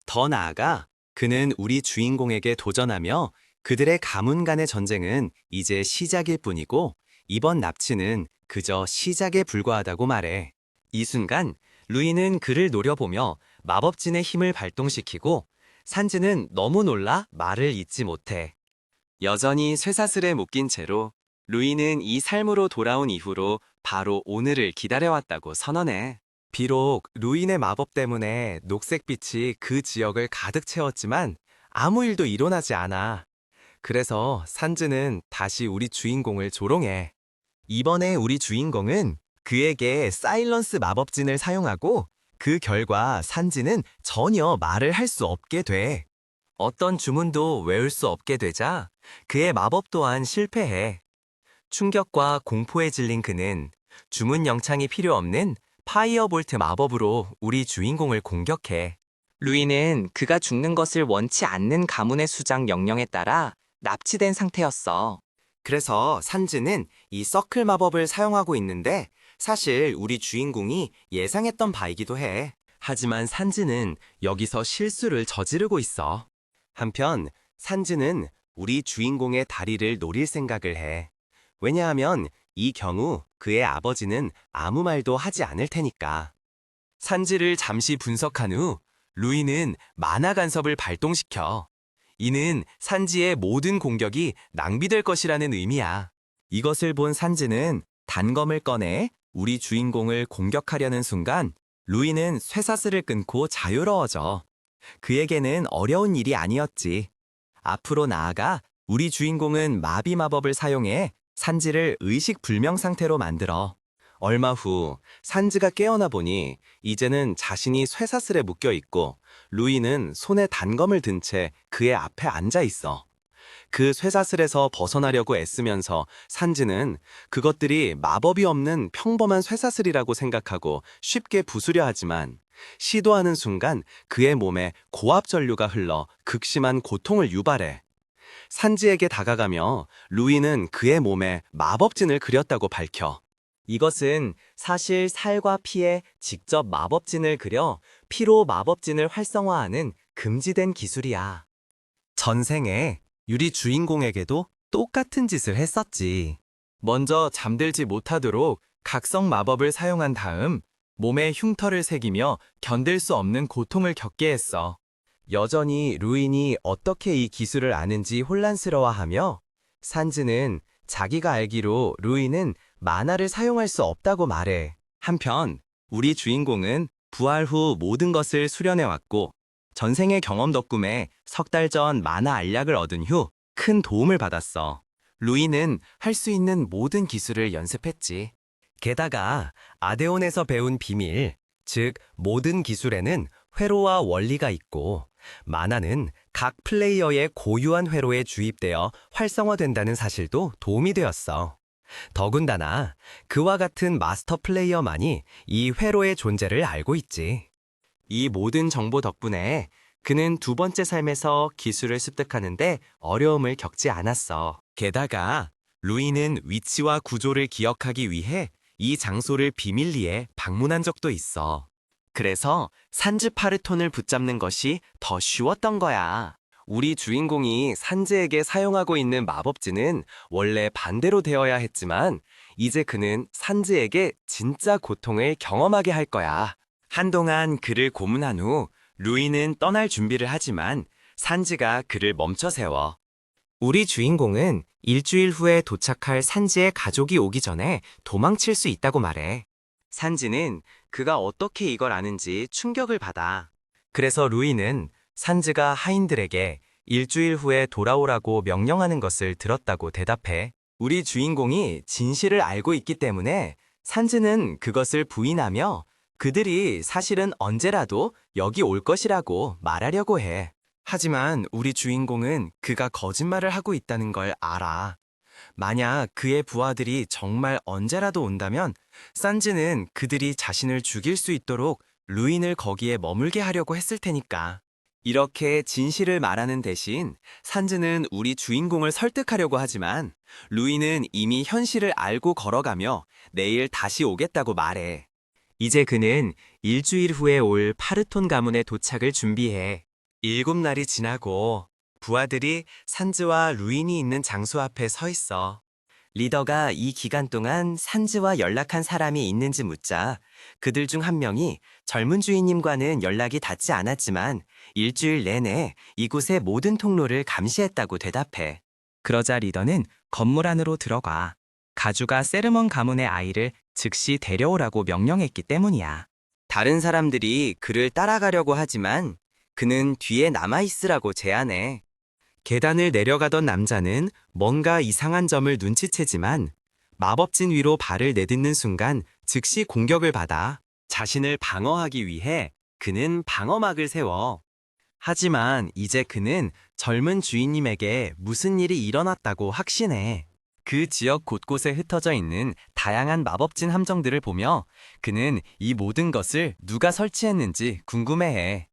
[SPEAKER 1] 더 나아가 그는 우리 주인공에게 도전하며 그들의 가문 간의 전쟁은 이제 시작일 뿐이고 이번 납치는 그저 시작에 불과하다고 말해. 이 순간 루이는 그를 노려보며 마법진의 힘을 발동시키고 산즈는 너무 놀라 말을 잇지 못해. 여전히 쇠사슬에 묶인 채로 루이는 이 삶으로 돌아온 이후로 바로 오늘을 기다려왔다고 선언해. 비록 루인의 마법 때문에 녹색빛이 그 지역을 가득 채웠지만 아무 일도 일어나지 않아. 그래서 산즈는 다시 우리 주인공을 조롱해. 이번에 우리 주인공은 그에게 사일런스 마법진을 사용하고 그 결과 산지는 전혀 말을 할 수 없게 돼. 어떤 주문도 외울 수 없게 되자 그의 마법 또한 실패해. 충격과 공포에 질린 그는 주문 영창이 필요 없는 파이어볼트 마법으로 우리 주인공을 공격해. 루이는 그가 죽는 것을 원치 않는 가문의 수장 명령에 따라 납치된 상태였어. 그래서 산즈는 이 서클 마법을 사용하고 있는데 사실 우리 주인공이 예상했던 바이기도 해. 하지만 산즈는 여기서 실수를 저지르고 있어. 한편 산즈는 우리 주인공의 다리를 노릴 생각을 해. 왜냐하면 이 경우 그의 아버지는 아무 말도 하지 않을 테니까. 산즈를 잠시 분석한 후 루이는 만화 간섭을 발동시켜. 이는 산지의 모든 공격이 낭비될 것이라는 의미야. 이것을 본 산지는 단검을 꺼내 우리 주인공을 공격하려는 순간 루이는 쇠사슬을 끊고 자유로워져. 그에게는 어려운 일이 아니었지. 앞으로 나아가 우리 주인공은 마비 마법을 사용해 산지를 의식불명 상태로 만들어. 얼마 후 산지가 깨어나 보니 이제는 자신이 쇠사슬에 묶여 있고 루이는 손에 단검을 든 채 그의 앞에 앉아 있어. 그 쇠사슬에서 벗어나려고 애쓰면서 산지는 그것들이 마법이 없는 평범한 쇠사슬이라고 생각하고 쉽게 부수려 하지만 시도하는 순간 그의 몸에 고압 전류가 흘러 극심한 고통을 유발해. 산지에게 다가가며 루이는 그의 몸에 마법진을 그렸다고 밝혀. 이것은 사실 살과 피에 직접 마법진을 그려 피로 마법진을 활성화하는 금지된 기술이야. 전생에 유리 주인공에게도 똑같은 짓을 했었지. 먼저 잠들지 못하도록 각성 마법을 사용한 다음 몸에 흉터를 새기며 견딜 수 없는 고통을 겪게 했어. 여전히 루인이 어떻게 이 기술을 아는지 혼란스러워하며 산즈는 자기가 알기로 루이는 만화를 사용할 수 없다고 말해. 한편 우리 주인공은 부활 후 모든 것을 수련해왔고 전생의 경험 덕분에 석 달 전 만화 알약을 얻은 후 큰 도움을 받았어. 루이는 할 수 있는 모든 기술을 연습했지. 게다가 아데온에서 배운 비밀, 즉 모든 기술에는 회로와 원리가 있고 만화는 각 플레이어의 고유한 회로에 주입되어 활성화된다는 사실도 도움이 되었어. 더군다나 그와 같은 마스터 플레이어만이 이 회로의 존재를 알고 있지. 이 모든 정보 덕분에 그는 두 번째 삶에서 기술을 습득하는데 어려움을 겪지 않았어. 게다가 루이는 위치와 구조를 기억하기 위해 이 장소를 비밀리에 방문한 적도 있어. 그래서 산즈 파르톤을 붙잡는 것이 더 쉬웠던 거야. 우리 주인공이 산즈에게 사용하고 있는 마법진은 원래 반대로 되어야 했지만 이제 그는 산즈에게 진짜 고통을 경험하게 할 거야. 한동안 그를 고문한 후 루이는 떠날 준비를 하지만 산즈가 그를 멈춰 세워. 우리 주인공은 일주일 후에 도착할 산지의 가족이 오기 전에 도망칠 수 있다고 말해. 산지는 그가 어떻게 이걸 아는지 충격을 받아. 그래서 루이는 산지가 하인들에게 일주일 후에 돌아오라고 명령하는 것을 들었다고 대답해. 우리 주인공이 진실을 알고 있기 때문에 산지는 그것을 부인하며 그들이 사실은 언제라도 여기 올 것이라고 말하려고 해. 하지만 우리 주인공은 그가 거짓말을 하고 있다는 걸 알아. 만약 그의 부하들이 정말 언제라도 온다면 산지는 그들이 자신을 죽일 수 있도록 루인을 거기에 머물게 하려고 했을 테니까. 이렇게 진실을 말하는 대신 산지는 우리 주인공을 설득하려고 하지만 루인은 이미 현실을 알고 걸어가며 내일 다시 오겠다고 말해. 이제 그는 일주일 후에 올 파르톤 가문의 도착을 준비해. 7날이 지나고 부하들이 산즈와 루인이 있는 장소 앞에 서 있어. 리더가 이 기간 동안 산즈와 연락한 사람이 있는지 묻자 그들 중 한 명이 젊은 주인님과는 연락이 닿지 않았지만 일주일 내내 이곳의 모든 통로를 감시했다고 대답해. 그러자 리더는 건물 안으로 들어가. 가주가 세르먼 가문의 아이를 즉시 데려오라고 명령했기 때문이야. 다른 사람들이 그를 따라가려고 하지만 그는 뒤에 남아있으라고 제안해. 계단을 내려가던 남자는 뭔가 이상한 점을 눈치채지만 마법진 위로 발을 내딛는 순간 즉시 공격을 받아 자신을 방어하기 위해 그는 방어막을 세워. 하지만 이제 그는 젊은 주인님에게 무슨 일이 일어났다고 확신해. 그 지역 곳곳에 흩어져 있는 다양한 마법진 함정들을 보며 그는 이 모든 것을 누가 설치했는지 궁금해해.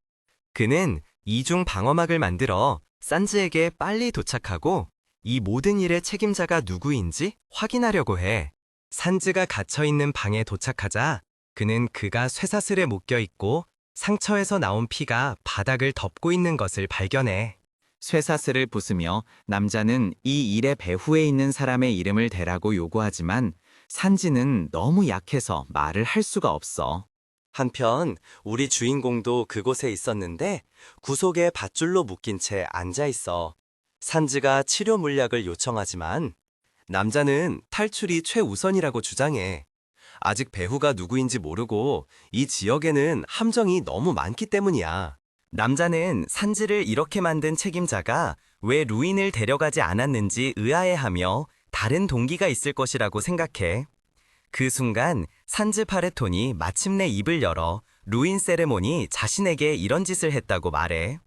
[SPEAKER 1] 그는 이중 방어막을 만들어 산즈에게 빨리 도착하고 이 모든 일의 책임자가 누구인지 확인하려고 해. 산즈가 갇혀있는 방에 도착하자 그는 그가 쇠사슬에 묶여있고 상처에서 나온 피가 바닥을 덮고 있는 것을 발견해. 쇠사슬을 부수며 남자는 이 일의 배후에 있는 사람의 이름을 대라고 요구하지만 산지는 너무 약해서 말을 할 수가 없어. 한편 우리 주인공도 그곳에 있었는데 구속에 밧줄로 묶인 채 앉아 있어. 산지가 치료 물약을 요청하지만 남자는 탈출이 최우선이라고 주장해. 아직 배후가 누구인지 모르고 이 지역에는 함정이 너무 많기 때문이야. 남자는 산지를 이렇게 만든 책임자가 왜 루인을 데려가지 않았는지 의아해하며 다른 동기가 있을 것이라고 생각해. 그 순간 산즈 파레톤이 마침내 입을 열어 루인 세레몬이 자신에게 이런 짓을 했다고 말해.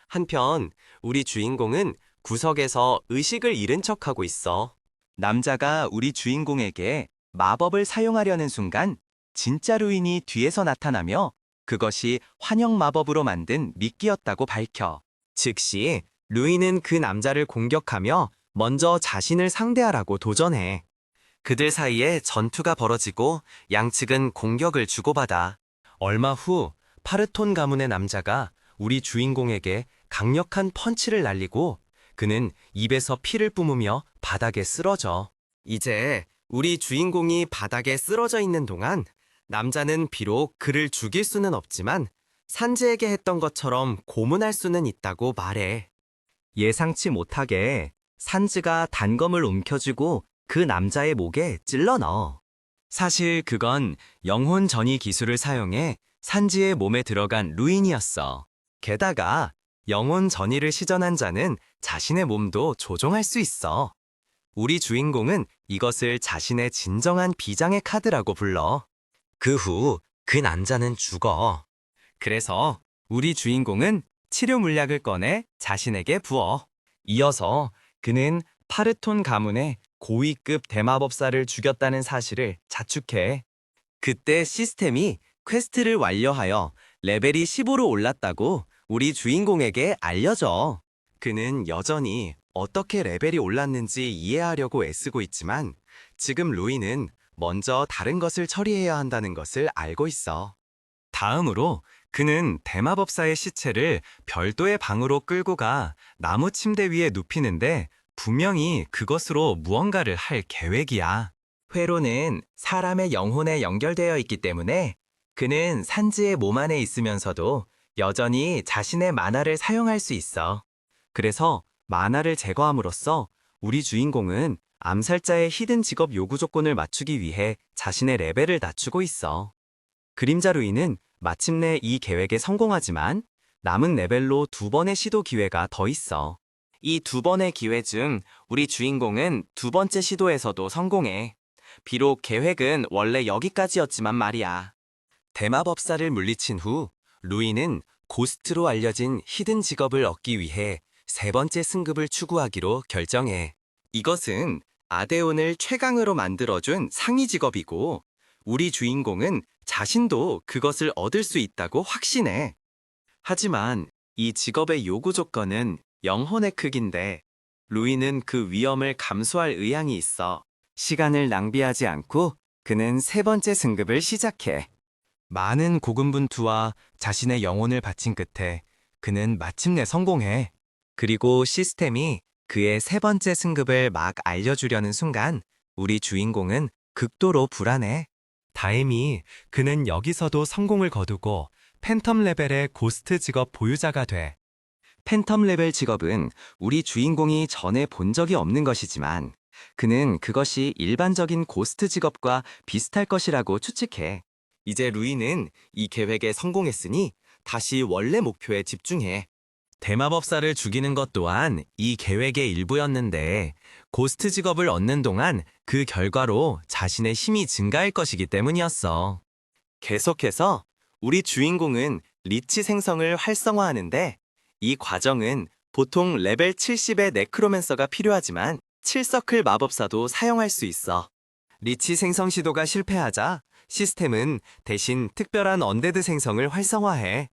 [SPEAKER 1] 한편 우리 주인공은 구석에서 의식을 잃은 척하고 있어. 남자가 우리 주인공에게 마법을 사용하려는 순간 진짜 루인이 뒤에서 나타나며 그것이 환영 마법으로 만든 미끼였다고 밝혀. 즉시 루인은 그 남자를 공격하며 먼저 자신을 상대하라고 도전해. 그들 사이에 전투가 벌어지고 양측은 공격을 주고받아. 얼마 후 파르톤 가문의 남자가 우리 주인공에게 강력한 펀치를 날리고 그는 입에서 피를 뿜으며 바닥에 쓰러져. 이제 우리 주인공이 바닥에 쓰러져 있는 동안 남자는 비록 그를 죽일 수는 없지만 산지에게 했던 것처럼 고문할 수는 있다고 말해. 예상치 못하게 산지가 단검을 움켜쥐고 그 남자의 목에 찔러 넣어. 사실 그건 영혼 전이 기술을 사용해 산지의 몸에 들어간 루인이었어. 게다가 영혼 전이를 시전한 자는 자신의 몸도 조종할 수 있어. 우리 주인공은 이것을 자신의 진정한 비장의 카드라고 불러. 그 후 그 남자는 죽어. 그래서 우리 주인공은 치료 물약을 꺼내 자신에게 부어. 이어서 그는 파르톤 가문의 고위급 대마법사를 죽였다는 사실을 자축해. 그때 시스템이 퀘스트를 완료하여 레벨이 15로 올랐다고 우리 주인공에게 알려줘. 그는 여전히 어떻게 레벨이 올랐는지 이해하려고 애쓰고 있지만 지금 루이는 먼저 다른 것을 처리해야 한다는 것을 알고 있어. 다음으로 그는 대마법사의 시체를 별도의 방으로 끌고 가 나무 침대 위에 눕히는데 분명히 그것으로 무언가를 할 계획이야. 회로는 사람의 영혼에 연결되어 있기 때문에 그는 산지의 몸 안에 있으면서도 여전히 자신의 만화를 사용할 수 있어. 그래서 만화를 제거함으로써 우리 주인공은 암살자의 히든 직업 요구 조건을 맞추기 위해 자신의 레벨을 낮추고 있어. 그림자 루인은 마침내 이 계획에 성공하지만 남은 레벨로 2번의 시도 기회가 더 있어. 이 2번의 기회 중 우리 주인공은 2번째 시도에서도 성공해. 비록 계획은 원래 여기까지였지만 말이야. 대마법사를 물리친 후 루인은 고스트로 알려진 히든 직업을 얻기 위해 3번째 승급을 추구하기로 결정해. 이것은 아데온을 최강으로 만들어준 상위 직업이고 우리 주인공은 자신도 그것을 얻을 수 있다고 확신해. 하지만 이 직업의 요구 조건은 영혼의 크기인데 루이는 그 위험을 감수할 의향이 있어. 시간을 낭비하지 않고 그는 3번째 승급을 시작해. 많은 고군분투와 자신의 영혼을 바친 끝에 그는 마침내 성공해. 그리고 시스템이 그의 3번째 승급을 막 알려주려는 순간 우리 주인공은 극도로 불안해. 다행히 그는 여기서도 성공을 거두고 팬텀 레벨의 고스트 직업 보유자가 돼. 팬텀 레벨 직업은 우리 주인공이 전에 본 적이 없는 것이지만 그는 그것이 일반적인 고스트 직업과 비슷할 것이라고 추측해. 이제 루이는 이 계획에 성공했으니 다시 원래 목표에 집중해. 대마법사를 죽이는 것 또한 이 계획의 일부였는데 고스트 직업을 얻는 동안 그 결과로 자신의 힘이 증가할 것이기 때문이었어. 계속해서 우리 주인공은 리치 생성을 활성화하는데 이 과정은 보통 레벨 70의 네크로맨서가 필요하지만 7서클 마법사도 사용할 수 있어. 리치 생성 시도가 실패하자 시스템은 대신 특별한 언데드 생성을 활성화해.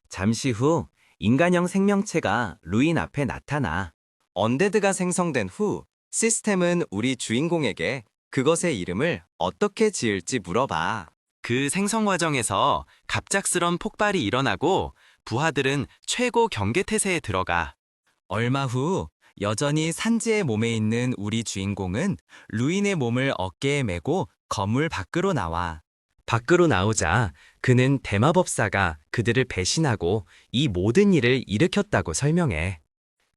[SPEAKER 1] 잠시 후 인간형 생명체가 루인 앞에 나타나. 언데드가 생성된 후 시스템은 우리 주인공에게 그것의 이름을 어떻게 지을지 물어봐. 그 생성 과정에서 갑작스런 폭발이 일어나고 부하들은 최고 경계 태세에 들어가. 얼마 후 여전히 산지의 몸에 있는 우리 주인공은 루인의 몸을 어깨에 메고 건물 밖으로 나와. 밖으로 나오자 그는 대마법사가 그들을 배신하고 이 모든 일을 일으켰다고 설명해.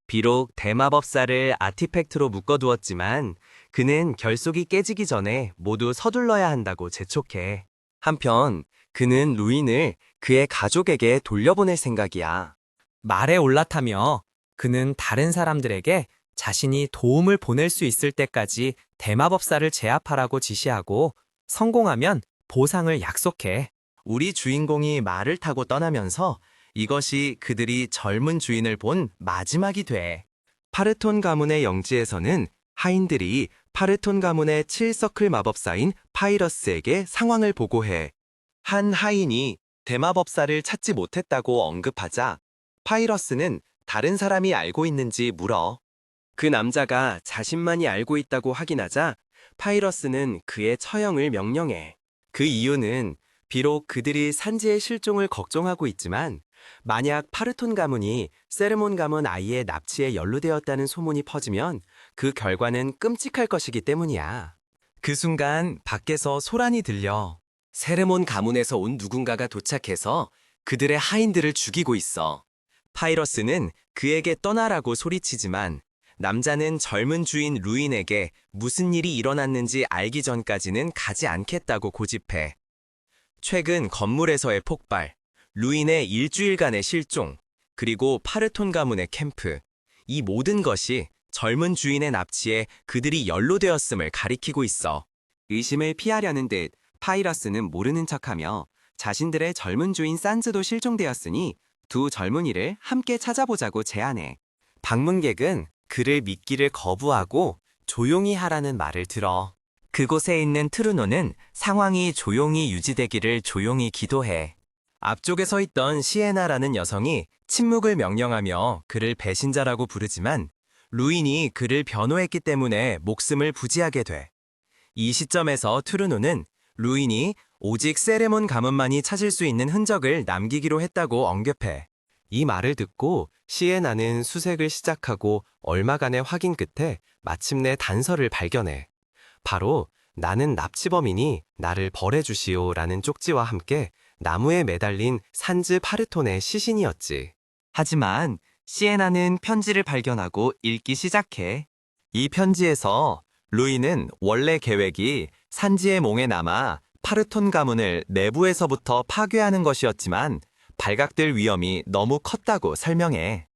[SPEAKER 1] 비록 대마법사를 아티팩트로 묶어두었지만 그는 결속이 깨지기 전에 모두 서둘러야 한다고 재촉해. 한편 그는 루인을 그의 가족에게 돌려보낼 생각이야. 말에 올라타며 그는 다른 사람들에게 자신이 도움을 보낼 수 있을 때까지 대마법사를 제압하라고 지시하고 성공하면 보상을 약속해. 우리 주인공이 말을 타고 떠나면서 이것이 그들이 젊은 주인을 본 마지막이 돼. 파르톤 가문의 영지에서는 하인들이 파르톤 가문의 7서클 마법사인 파이러스에게 상황을 보고해. 한 하인이 대마법사를 찾지 못했다고 언급하자 파이러스는 다른 사람이 알고 있는지 물어. 그 남자가 자신만이 알고 있다고 확인하자 파이러스는 그의 처형을 명령해. 그 이유는 비록 그들이 산지의 실종을 걱정하고 있지만 만약 파르톤 가문이 세르몬 가문 아이의 납치에 연루되었다는 소문이 퍼지면 그 결과는 끔찍할 것이기 때문이야. 그 순간 밖에서 소란이 들려. 세르몬 가문에서 온 누군가가 도착해서 그들의 하인들을 죽이고 있어. 파이러스는 그에게 떠나라고 소리치지만 남자는 젊은 주인 루인에게 무슨 일이 일어났는지 알기 전까지는 가지 않겠다고 고집해. 최근 건물에서의 폭발, 루인의 일주일간의 실종, 그리고 파르톤 가문의 캠프, 이 모든 것이 젊은 주인의 납치에 그들이 연루되었음을 가리키고 있어. 의심을 피하려는 듯 파이러스는 모르는 척하며 자신들의 젊은 주인 산즈도 실종되었으니 두 젊은이를 함께 찾아보자고 제안해. 방문객은 그를 믿기를 거부하고 조용히 하라는 말을 들어. 그곳에 있는 트루노는 상황이 조용히 유지되기를 조용히 기도해. 앞쪽에 서 있던 시에나라는 여성이 침묵을 명령하며 그를 배신자라고 부르지만 루인이 그를 변호했기 때문에 목숨을 부지하게 돼. 이 시점에서 트루노는 루인이 오직 세레몬 가문만이 찾을 수 있는 흔적을 남기기로 했다고 언급해. 이 말을 듣고 시에나는 수색을 시작하고 얼마간의 확인 끝에 마침내 단서를 발견해. 바로 나는 납치범이니 나를 벌해주시오라는 쪽지와 함께 나무에 매달린 산즈 파르톤의 시신이었지. 하지만 시에나는 편지를 발견하고 읽기 시작해. 이 편지에서 루이는 원래 계획이 산지의 몽에 남아 파르톤 가문을 내부에서부터 파괴하는 것이었지만 발각될 위험이 너무 컸다고 설명해.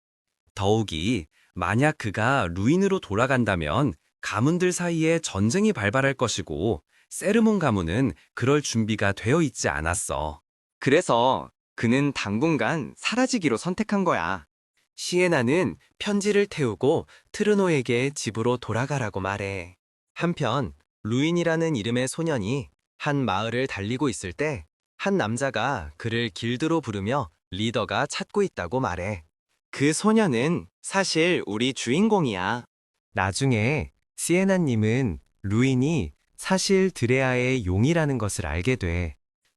[SPEAKER 1] 더욱이 만약 그가 루인으로 돌아간다면 가문들 사이에 전쟁이 발발할 것이고 세르몬 가문은 그럴 준비가 되어 있지 않았어. 그래서 그는 당분간 사라지기로 선택한 거야. 시에나는 편지를 태우고 트르노에게 집으로 돌아가라고 말해. 한편 루인이라는 이름의 소년이 한 마을을 달리고 있을 때 한 남자가 그를 길드로 부르며 리더가 찾고 있다고 말해. 그 소년은 사실 우리 주인공이야. 나중에 시에나님은 루인이 사실 드레아의 용이라는 것을 알게 돼.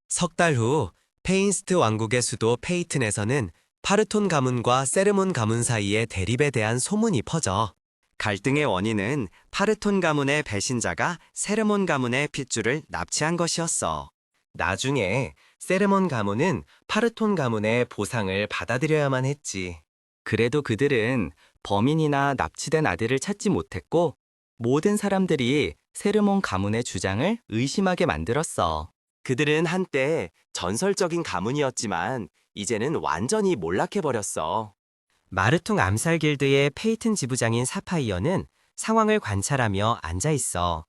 [SPEAKER 1] 석 달 후 페인스트 왕국의 수도 페이튼에서는 파르톤 가문과 세르몬 가문 사이의 대립에 대한 소문이 퍼져. 갈등의 원인은 파르톤 가문의 배신자가 세르몬 가문의 핏줄을 납치한 것이었어. 나중에 세르몬 가문은 파르톤 가문의 보상을 받아들여야만 했지. 그래도 그들은 범인이나 납치된 아들을 찾지 못했고 모든 사람들이 세르몬 가문의 주장을 의심하게 만들었어. 그들은 한때 전설적인 가문이었지만 이제는 완전히 몰락해버렸어. 마르퉁 암살 길드의 페이튼 지부장인 사파이어는 상황을 관찰하며 앉아있어.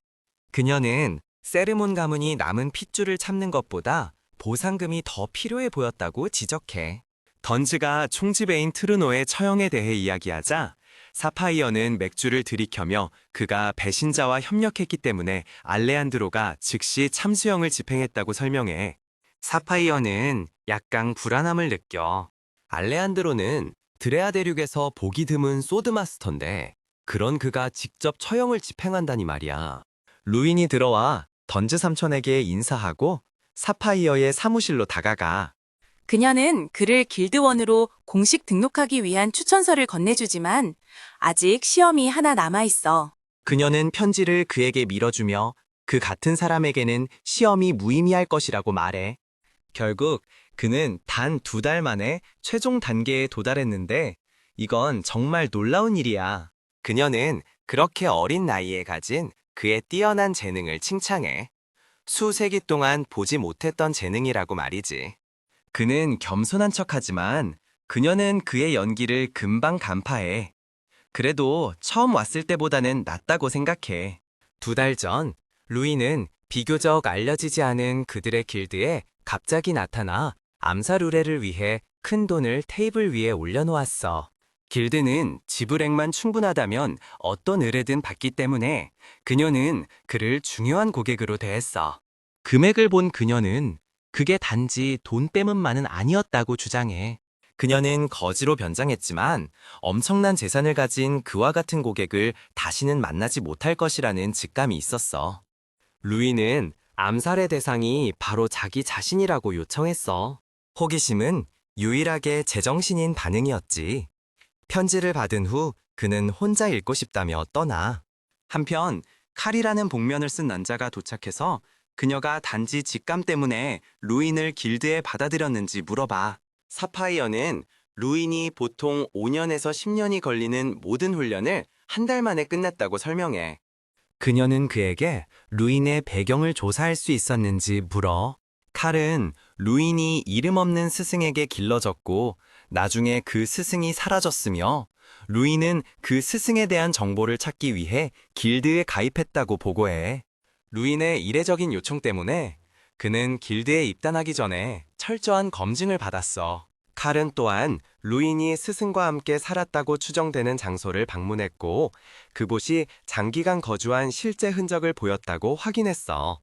[SPEAKER 1] 그녀는 세르몬 가문이 남은 핏줄을 참는 것보다 보상금이 더 필요해 보였다고 지적해. 던즈가 총지배인 트르노의 처형에 대해 이야기하자 사파이어는 맥주를 들이켜며 그가 배신자와 협력했기 때문에 알레한드로가 즉시 참수형을 집행했다고 설명해. 사파이어는 약간 불안함을 느껴. 알레한드로는 드레아 대륙에서 보기 드문 소드마스터인데 그런 그가 직접 처형을 집행한다니 말이야. 루인이 들어와 던즈 삼촌에게 인사하고 사파이어의 사무실로 다가가.
[SPEAKER 3] 그녀는 그를 길드원으로 공식 등록하기 위한 추천서를 건네주지만 아직 시험이 하나 남아있어.
[SPEAKER 1] 그녀는 편지를 그에게 밀어주며 그 같은 사람에게는 시험이 무의미할 것이라고 말해. 결국 그는 단 2달 만에 최종 단계에 도달했는데 이건 정말 놀라운 일이야. 그녀는 그렇게 어린 나이에 가진 그의 뛰어난 재능을 칭찬해. 수세기 동안 보지 못했던 재능이라고 말이지. 그는 겸손한 척하지만 그녀는 그의 연기를 금방 간파해. 그래도 처음 왔을 때보다는 낫다고 생각해. 2달 전, 루이는 비교적 알려지지 않은 그들의 길드에 갑자기 나타나 암살 의뢰를 위해 큰 돈을 테이블 위에 올려놓았어. 길드는 지불액만 충분하다면 어떤 의뢰든 받기 때문에 그녀는 그를 중요한 고객으로 대했어. 금액을 본 그녀는 그게 단지 돈 빼문만은 아니었다고 주장해. 그녀는 거지로 변장했지만 엄청난 재산을 가진 그와 같은 고객을 다시는 만나지 못할 것이라는 직감이 있었어. 루이는 암살의 대상이 바로 자기 자신이라고 요청했어. 호기심은 유일하게 제정신인 반응이었지. 편지를 받은 후 그는 혼자 읽고 싶다며 떠나. 한편 칼이라는 복면을 쓴 남자가 도착해서 그녀가 단지 직감 때문에 루인을 길드에 받아들였는지 물어봐. 사파이어는 루인이 보통 5년에서 10년이 걸리는 모든 훈련을 한 달 만에 끝냈다고 설명해. 그녀는 그에게 루인의 배경을 조사할 수 있었는지 물어. 칼은 루인이 이름 없는 스승에게 길러졌고 나중에 그 스승이 사라졌으며 루인은 그 스승에 대한 정보를 찾기 위해 길드에 가입했다고 보고해. 루인의 이례적인 요청 때문에 그는 길드에 입단하기 전에 철저한 검증을 받았어. 칼은 또한 루인이 스승과 함께 살았다고 추정되는 장소를 방문했고 그곳이 장기간 거주한 실제 흔적을 보였다고 확인했어.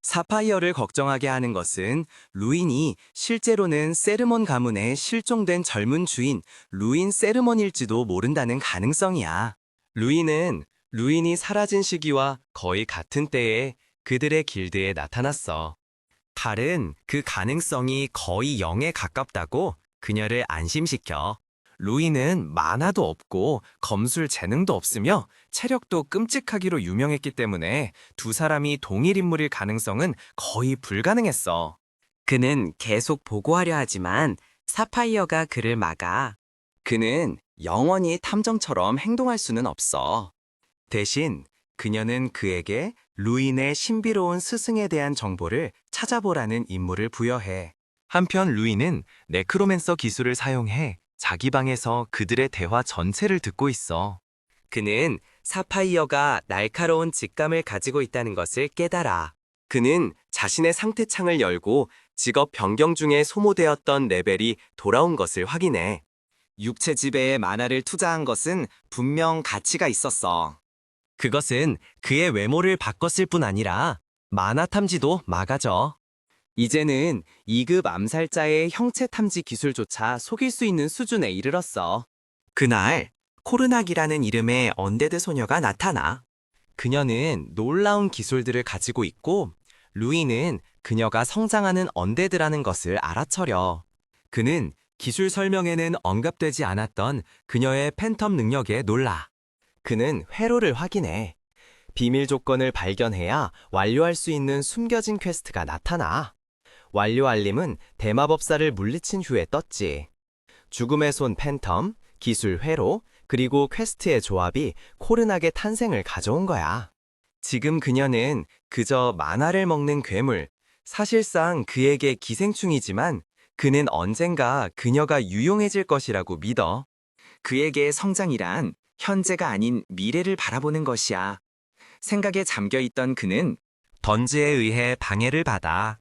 [SPEAKER 1] 사파이어를 걱정하게 하는 것은 루인이 실제로는 세르몬 가문의 실종된 젊은 주인 루인 세르몬일지도 모른다는 가능성이야. 루인은 루인이 사라진 시기와 거의 같은 때에 그들의 길드에 나타났어. 달은 그 가능성이 거의 0에 가깝다고 그녀를 안심시켜. 루이는 만화도 없고 검술 재능도 없으며 체력도 끔찍하기로 유명했기 때문에 두 사람이 동일 인물일 가능성은 거의 불가능했어. 그는 계속 보고하려 하지만 사파이어가 그를 막아. 그는 영원히 탐정처럼 행동할 수는 없어. 대신 그녀는 그에게 루인의 신비로운 스승에 대한 정보를 찾아보라는 임무를 부여해. 한편 루인은 네크로맨서 기술을 사용해 자기 방에서 그들의 대화 전체를 듣고 있어. 그는 사파이어가 날카로운 직감을 가지고 있다는 것을 깨달아. 그는 자신의 상태창을 열고 직업 변경 중에 소모되었던 레벨이 돌아온 것을 확인해. 육체 지배에 만화를 투자한 것은 분명 가치가 있었어. 그것은 그의 외모를 바꿨을 뿐 아니라 만화 탐지도 막아져. 이제는 2급 암살자의 형체 탐지 기술조차 속일 수 있는 수준에 이르렀어. 그날 코르낙이라는 이름의 언데드 소녀가 나타나. 그녀는 놀라운 기술들을 가지고 있고 루이는 그녀가 성장하는 언데드라는 것을 알아차려. 그는 기술 설명에는 언급되지 않았던 그녀의 팬텀 능력에 놀라. 그는 회로를 확인해. 비밀 조건을 발견해야 완료할 수 있는 숨겨진 퀘스트가 나타나. 완료 알림은 대마법사를 물리친 후에 떴지. 죽음의 손 팬텀, 기술 회로, 그리고 퀘스트의 조합이 코르낙의 탄생을 가져온 거야. 지금 그녀는 그저 만화를 먹는 괴물, 사실상 그에게 기생충이지만 그는 언젠가 그녀가 유용해질 것이라고 믿어. 그에게 성장이란 현재가 아닌 미래를 바라보는 것이야. 생각에 잠겨있던 그는 던즈에 의해 방해를 받아.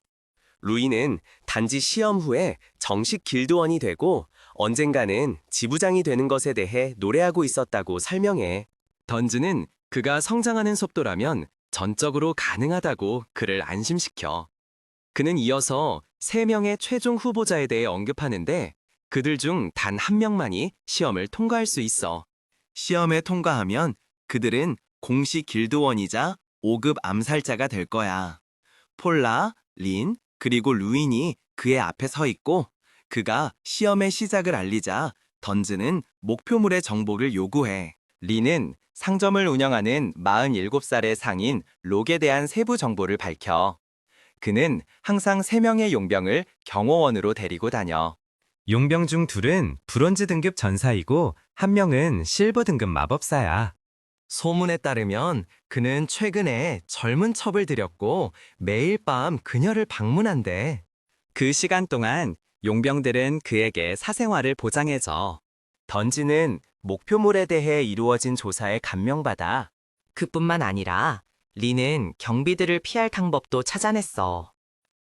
[SPEAKER 1] 루이는 단지 시험 후에 정식 길드원이 되고 언젠가는 지부장이 되는 것에 대해 노래하고 있었다고 설명해. 던즈는 그가 성장하는 속도라면 전적으로 가능하다고 그를 안심시켜. 그는 이어서 3명의 최종 후보자에 대해 언급하는데 그들 중 단 한 명만이 시험을 통과할 수 있어. 시험에 통과하면 그들은 공식 길드원이자 5급 암살자가 될 거야. 폴라, 린, 그리고 루인이 그의 앞에 서 있고 그가 시험의 시작을 알리자 던즈는 목표물의 정보를 요구해. 린은 상점을 운영하는 47살의 상인 록에 대한 세부 정보를 밝혀. 그는 항상 3명의 용병을 경호원으로 데리고 다녀. 용병 중 2은 브론즈 등급 전사이고 1명은 실버 등급 마법사야. 소문에 따르면 그는 최근에 젊은 첩을 들였고 매일 밤 그녀를 방문한대. 그 시간 동안 용병들은 그에게 사생활을 보장해줘. 던지는 목표물에 대해 이루어진 조사에 감명받아. 그뿐만 아니라 리는 경비들을 피할 방법도 찾아냈어.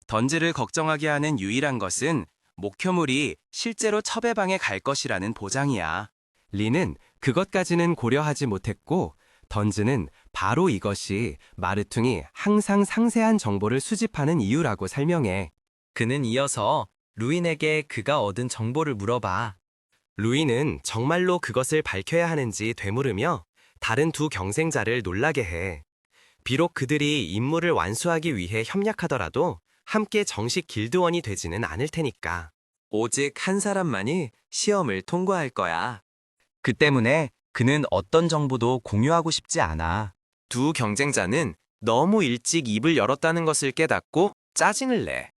[SPEAKER 1] 던지를 걱정하게 하는 유일한 것은 목표물이 실제로 첩의 방에 갈 것이라는 보장이야. 리는 그것까지는 고려하지 못했고 던즈는 바로 이것이 마르퉁이 항상 상세한 정보를 수집하는 이유라고 설명해. 그는 이어서 루인에게 그가 얻은 정보를 물어봐. 루인은 정말로 그것을 밝혀야 하는지 되물으며 다른 2 경쟁자를 놀라게 해. 비록 그들이 임무를 완수하기 위해 협력하더라도 함께 정식 길드원이 되지는 않을 테니까. 오직 한 사람만이 시험을 통과할 거야. 그 때문에 그는 어떤 정보도 공유하고 싶지 않아. 2 경쟁자는 너무 일찍 입을 열었다는 것을 깨닫고 짜증을 내.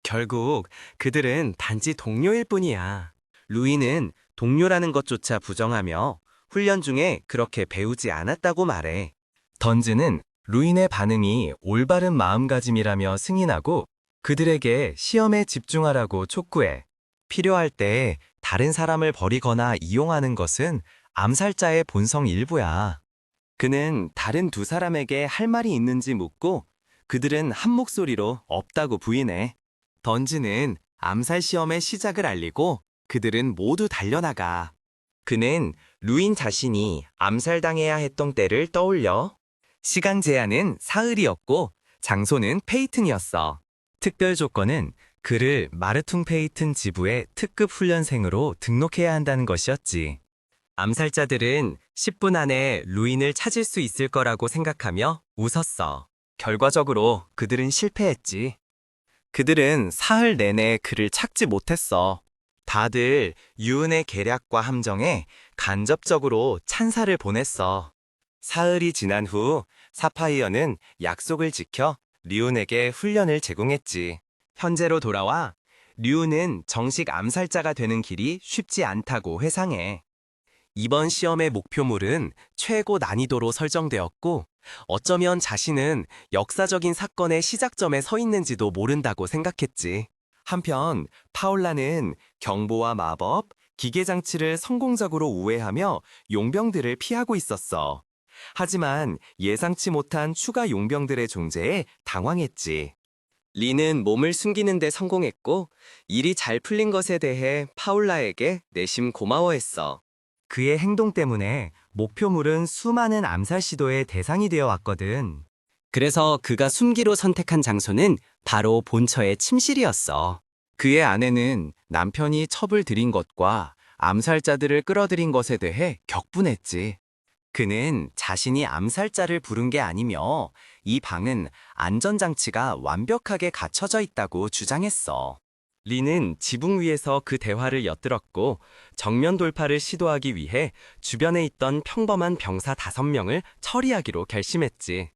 [SPEAKER 1] 결국 그들은 단지 동료일 뿐이야. 루이는 동료라는 것조차 부정하며 훈련 중에 그렇게 배우지 않았다고 말해. 던즈는 루인의 반응이 올바른 마음가짐이라며 승인하고 그들에게 시험에 집중하라고 촉구해. 필요할 때 다른 사람을 버리거나 이용하는 것은 암살자의 본성 일부야. 그는 다른 2 사람에게 할 말이 있는지 묻고 그들은 한 목소리로 없다고 부인해. 던지는 암살 시험의 시작을 알리고 그들은 모두 달려나가. 그는 루인 자신이 암살당해야 했던 때를 떠올려. 시간 제한은 사흘이었고 장소는 페이튼이었어. 특별 조건은 그를 마르퉁 페이튼 지부의 특급 훈련생으로 등록해야 한다는 것이었지. 암살자들은 10분 안에 루인을 찾을 수 있을 거라고 생각하며 웃었어. 결과적으로 그들은 실패했지. 그들은 사흘 내내 그를 찾지 못했어. 다들 류은의 계략과 함정에 간접적으로 찬사를 보냈어. 사흘이 지난 후 사파이어는 약속을 지켜 류은에게 훈련을 제공했지. 현재로 돌아와 류은은 정식 암살자가 되는 길이 쉽지 않다고 회상해. 이번 시험의 목표물은 최고 난이도로 설정되었고, 어쩌면 자신은 역사적인 사건의 시작점에 서 있는지도 모른다고 생각했지. 한편 파울라는 경보와 마법, 기계장치를 성공적으로 우회하며 용병들을 피하고 있었어. 하지만 예상치 못한 추가 용병들의 존재에 당황했지. 리는 몸을 숨기는 데 성공했고, 일이 잘 풀린 것에 대해 파울라에게 내심 고마워했어. 그의 행동 때문에 목표물은 수많은 암살 시도의 대상이 되어 왔거든. 그래서 그가 숨기로 선택한 장소는 바로 본처의 침실이었어. 그의 아내는 남편이 첩을 들인 것과 암살자들을 끌어들인 것에 대해 격분했지. 그는 자신이 암살자를 부른 게 아니며 이 방은 안전장치가 완벽하게 갖춰져 있다고 주장했어. 리는 지붕 위에서 그 대화를 엿들었고 정면 돌파를 시도하기 위해 주변에 있던 평범한 병사 5명을 처리하기로 결심했지.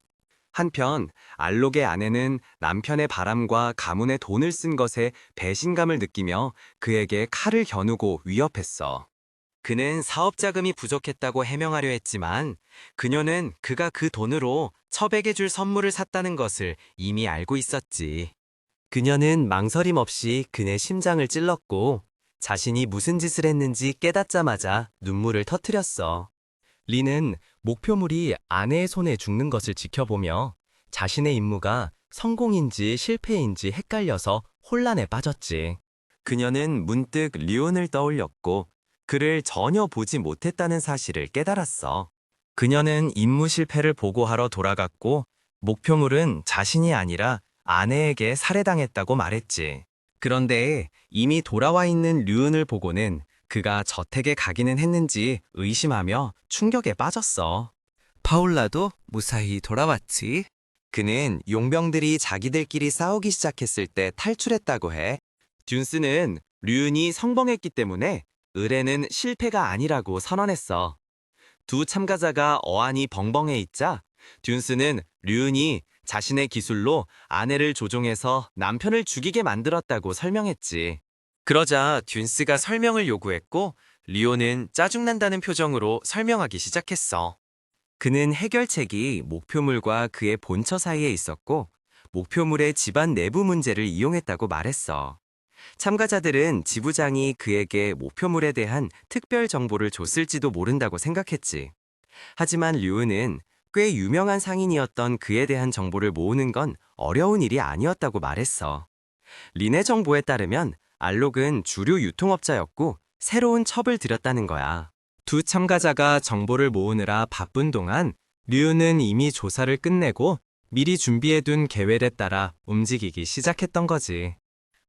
[SPEAKER 1] 한편 알록의 아내는 남편의 바람과 가문의 돈을 쓴 것에 배신감을 느끼며 그에게 칼을 겨누고 위협했어. 그는 사업 자금이 부족했다고 해명하려 했지만 그녀는 그가 그 돈으로 첩에게 줄 선물을 샀다는 것을 이미 알고 있었지. 그녀는 망설임 없이 그의 심장을 찔렀고 자신이 무슨 짓을 했는지 깨닫자마자 눈물을 터뜨렸어. 리는 목표물이 아내의 손에 죽는 것을 지켜보며 자신의 임무가 성공인지 실패인지 헷갈려서 혼란에 빠졌지. 그녀는 문득 류은을 떠올렸고 그를 전혀 보지 못했다는 사실을 깨달았어. 그녀는 임무 실패를 보고하러 돌아갔고 목표물은 자신이 아니라 아내에게 살해당했다고 말했지. 그런데 이미 돌아와 있는 류은을 보고는 그가 저택에 가기는 했는지 의심하며 충격에 빠졌어. 파울라도 무사히 돌아왔지. 그는 용병들이 자기들끼리 싸우기 시작했을 때 탈출했다고 해. 듄스는 류은이 성공했기 때문에 의뢰는 실패가 아니라고 선언했어. 두 참가자가 어안이 벙벙해 있자 듄스는 류은이 자신의 기술로 아내를 조종해서 남편을 죽이게 만들었다고 설명했지. 그러자 듄스가 설명을 요구했고 리오는 짜증난다는 표정으로 설명하기 시작했어. 그는 해결책이 목표물과 그의 본처 사이에 있었고 목표물의 집안 내부 문제를 이용했다고 말했어. 참가자들은 지부장이 그에게 목표물에 대한 특별 정보를 줬을지도 모른다고 생각했지. 하지만 류은은 꽤 유명한 상인이었던 그에 대한 정보를 모으는 건 어려운 일이 아니었다고 말했어. 린의 정보에 따르면 알록은 주류 유통업자였고 새로운 첩을 들였다는 거야. 두 참가자가 정보를 모으느라 바쁜 동안 류은은 이미 조사를 끝내고 미리 준비해둔 계획에 따라 움직이기 시작했던 거지.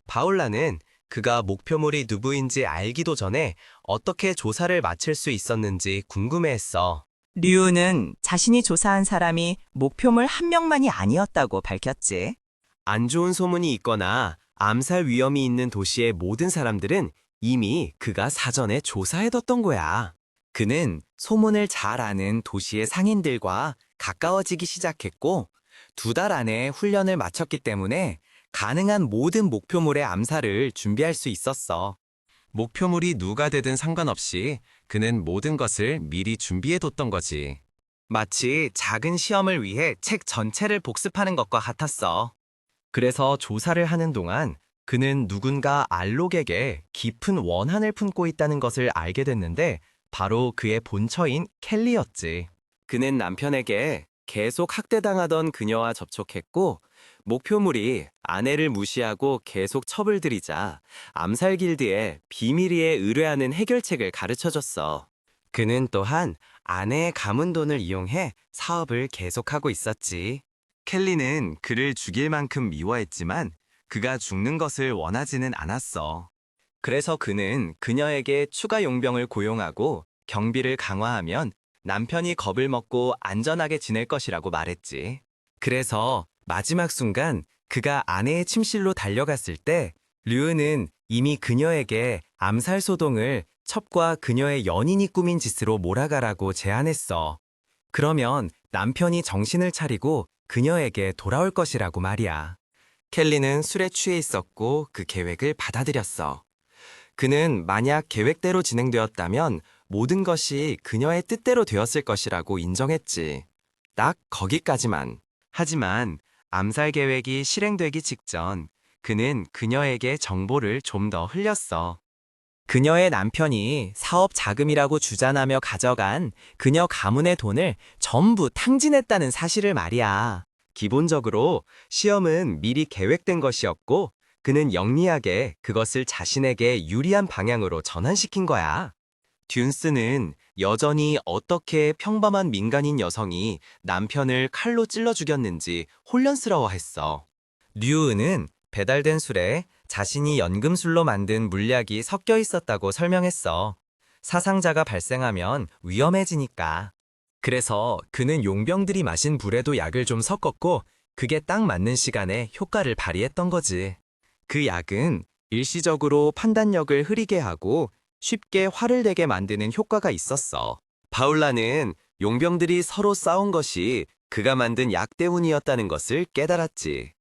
[SPEAKER 1] 파울라는 그가 목표물이 누구인지 알기도 전에 어떻게 조사를 마칠 수 있었는지 궁금해했어.
[SPEAKER 4] 류는 자신이 조사한 사람이 목표물 한 명만이 아니었다고 밝혔지.
[SPEAKER 1] 안 좋은 소문이 있거나 암살 위험이 있는 도시의 모든 사람들은 이미 그가 사전에 조사해뒀던 거야. 그는 소문을 잘 아는 도시의 상인들과 가까워지기 시작했고 2달 안에 훈련을 마쳤기 때문에 가능한 모든 목표물의 암살을 준비할 수 있었어. 목표물이 누가 되든 상관없이 그는 모든 것을 미리 준비해뒀던 거지. 마치 작은 시험을 위해 책 전체를 복습하는 것과 같았어. 그래서 조사를 하는 동안 그는 누군가 알록에게 깊은 원한을 품고 있다는 것을 알게 됐는데 바로 그의 본처인 켈리였지. 그는 남편에게 계속 학대당하던 그녀와 접촉했고 목표물이 아내를 무시하고 계속 첩을 들이자 암살 길드에 비밀리에 의뢰하는 해결책을 가르쳐줬어. 그는 또한 아내의 가문 돈을 이용해 사업을 계속하고 있었지. 켈리는 그를 죽일 만큼 미워했지만 그가 죽는 것을 원하지는 않았어. 그래서 그는 그녀에게 추가 용병을 고용하고 경비를 강화하면 남편이 겁을 먹고 안전하게 지낼 것이라고 말했지. 그래서 마지막 순간 그가 아내의 침실로 달려갔을 때 류은은 이미 그녀에게 암살 소동을 첩과 그녀의 연인이 꾸민 짓으로 몰아가라고 제안했어. 그러면 남편이 정신을 차리고 그녀에게 돌아올 것이라고 말이야. 켈리는 술에 취해 있었고 그 계획을 받아들였어. 그는 만약 계획대로 진행되었다면 모든 것이 그녀의 뜻대로 되었을 것이라고 인정했지. 딱 거기까지만. 하지만 암살 계획이 실행되기 직전 그는 그녀에게 정보를 좀 더 흘렸어. 그녀의 남편이 사업 자금이라고 주장하며 가져간 그녀 가문의 돈을 전부 탕진했다는 사실을 말이야. 기본적으로 시험은 미리 계획된 것이었고 그는 영리하게 그것을 자신에게 유리한 방향으로 전환시킨 거야. 듄스는 여전히 어떻게 평범한 민간인 여성이 남편을 칼로 찔러 죽였는지 혼란스러워했어. 류은은 배달된 술에 자신이 연금술로 만든 물약이 섞여 있었다고 설명했어. 사상자가 발생하면 위험해지니까. 그래서 그는 용병들이 마신 물에도 약을 좀 섞었고 그게 딱 맞는 시간에 효과를 발휘했던 거지. 그 약은 일시적으로 판단력을 흐리게 하고 쉽게 화를 내게 만드는 효과가 있었어. 바울라는 용병들이 서로 싸운 것이 그가 만든 약 때문이었다는 것을 깨달았지.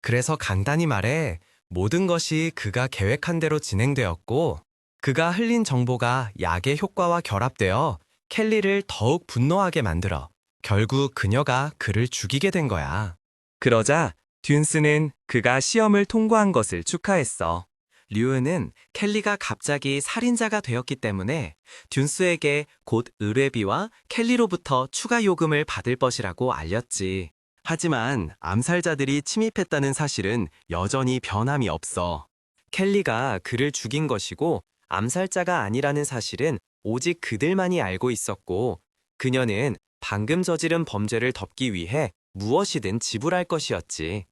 [SPEAKER 1] 그래서 간단히 말해 모든 것이 그가 계획한 대로 진행되었고 그가 흘린 정보가 약의 효과와 결합되어 켈리를 더욱 분노하게 만들어 결국 그녀가 그를 죽이게 된 거야. 그러자 듄스는 그가 시험을 통과한 것을 축하했어. 류은은 켈리가 갑자기 살인자가 되었기 때문에 듄스에게 곧 의뢰비와 켈리로부터 추가 요금을 받을 것이라고 알렸지. 하지만 암살자들이 침입했다는 사실은 여전히 변함이 없어. 켈리가 그를 죽인 것이고 암살자가 아니라는 사실은 오직 그들만이 알고 있었고 그녀는 방금 저지른 범죄를 덮기 위해 무엇이든 지불할 것이었지.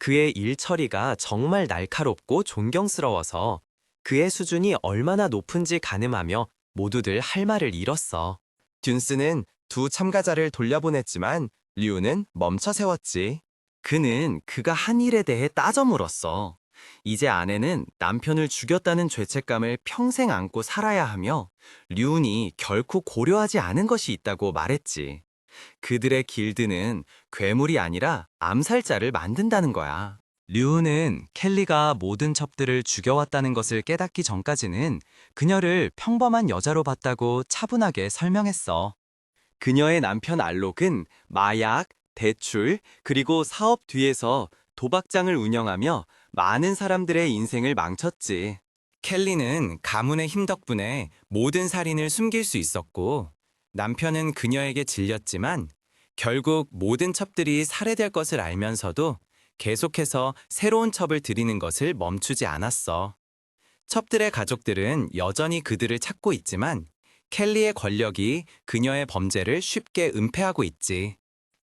[SPEAKER 1] 그의 일 처리가 정말 날카롭고 존경스러워서 그의 수준이 얼마나 높은지 가늠하며 모두들 할 말을 잃었어. 듄스는 두 참가자를 돌려보냈지만 류는 멈춰 세웠지. 그는 그가 한 일에 대해 따져 물었어. 이제 아내는 남편을 죽였다는 죄책감을 평생 안고 살아야 하며 류은이 결코 고려하지 않은 것이 있다고 말했지. 그들의 길드는 괴물이 아니라 암살자를 만든다는 거야. 류은은 켈리가 모든 첩들을 죽여왔다는 것을 깨닫기 전까지는 그녀를 평범한 여자로 봤다고 차분하게 설명했어. 그녀의 남편 알록은 마약, 대출, 그리고 사업 뒤에서 도박장을 운영하며 많은 사람들의 인생을 망쳤지. 켈리는 가문의 힘 덕분에 모든 살인을 숨길 수 있었고 남편은 그녀에게 질렸지만 결국 모든 첩들이 살해될 것을 알면서도 계속해서 새로운 첩을 들이는 것을 멈추지 않았어. 첩들의 가족들은 여전히 그들을 찾고 있지만 켈리의 권력이 그녀의 범죄를 쉽게 은폐하고 있지.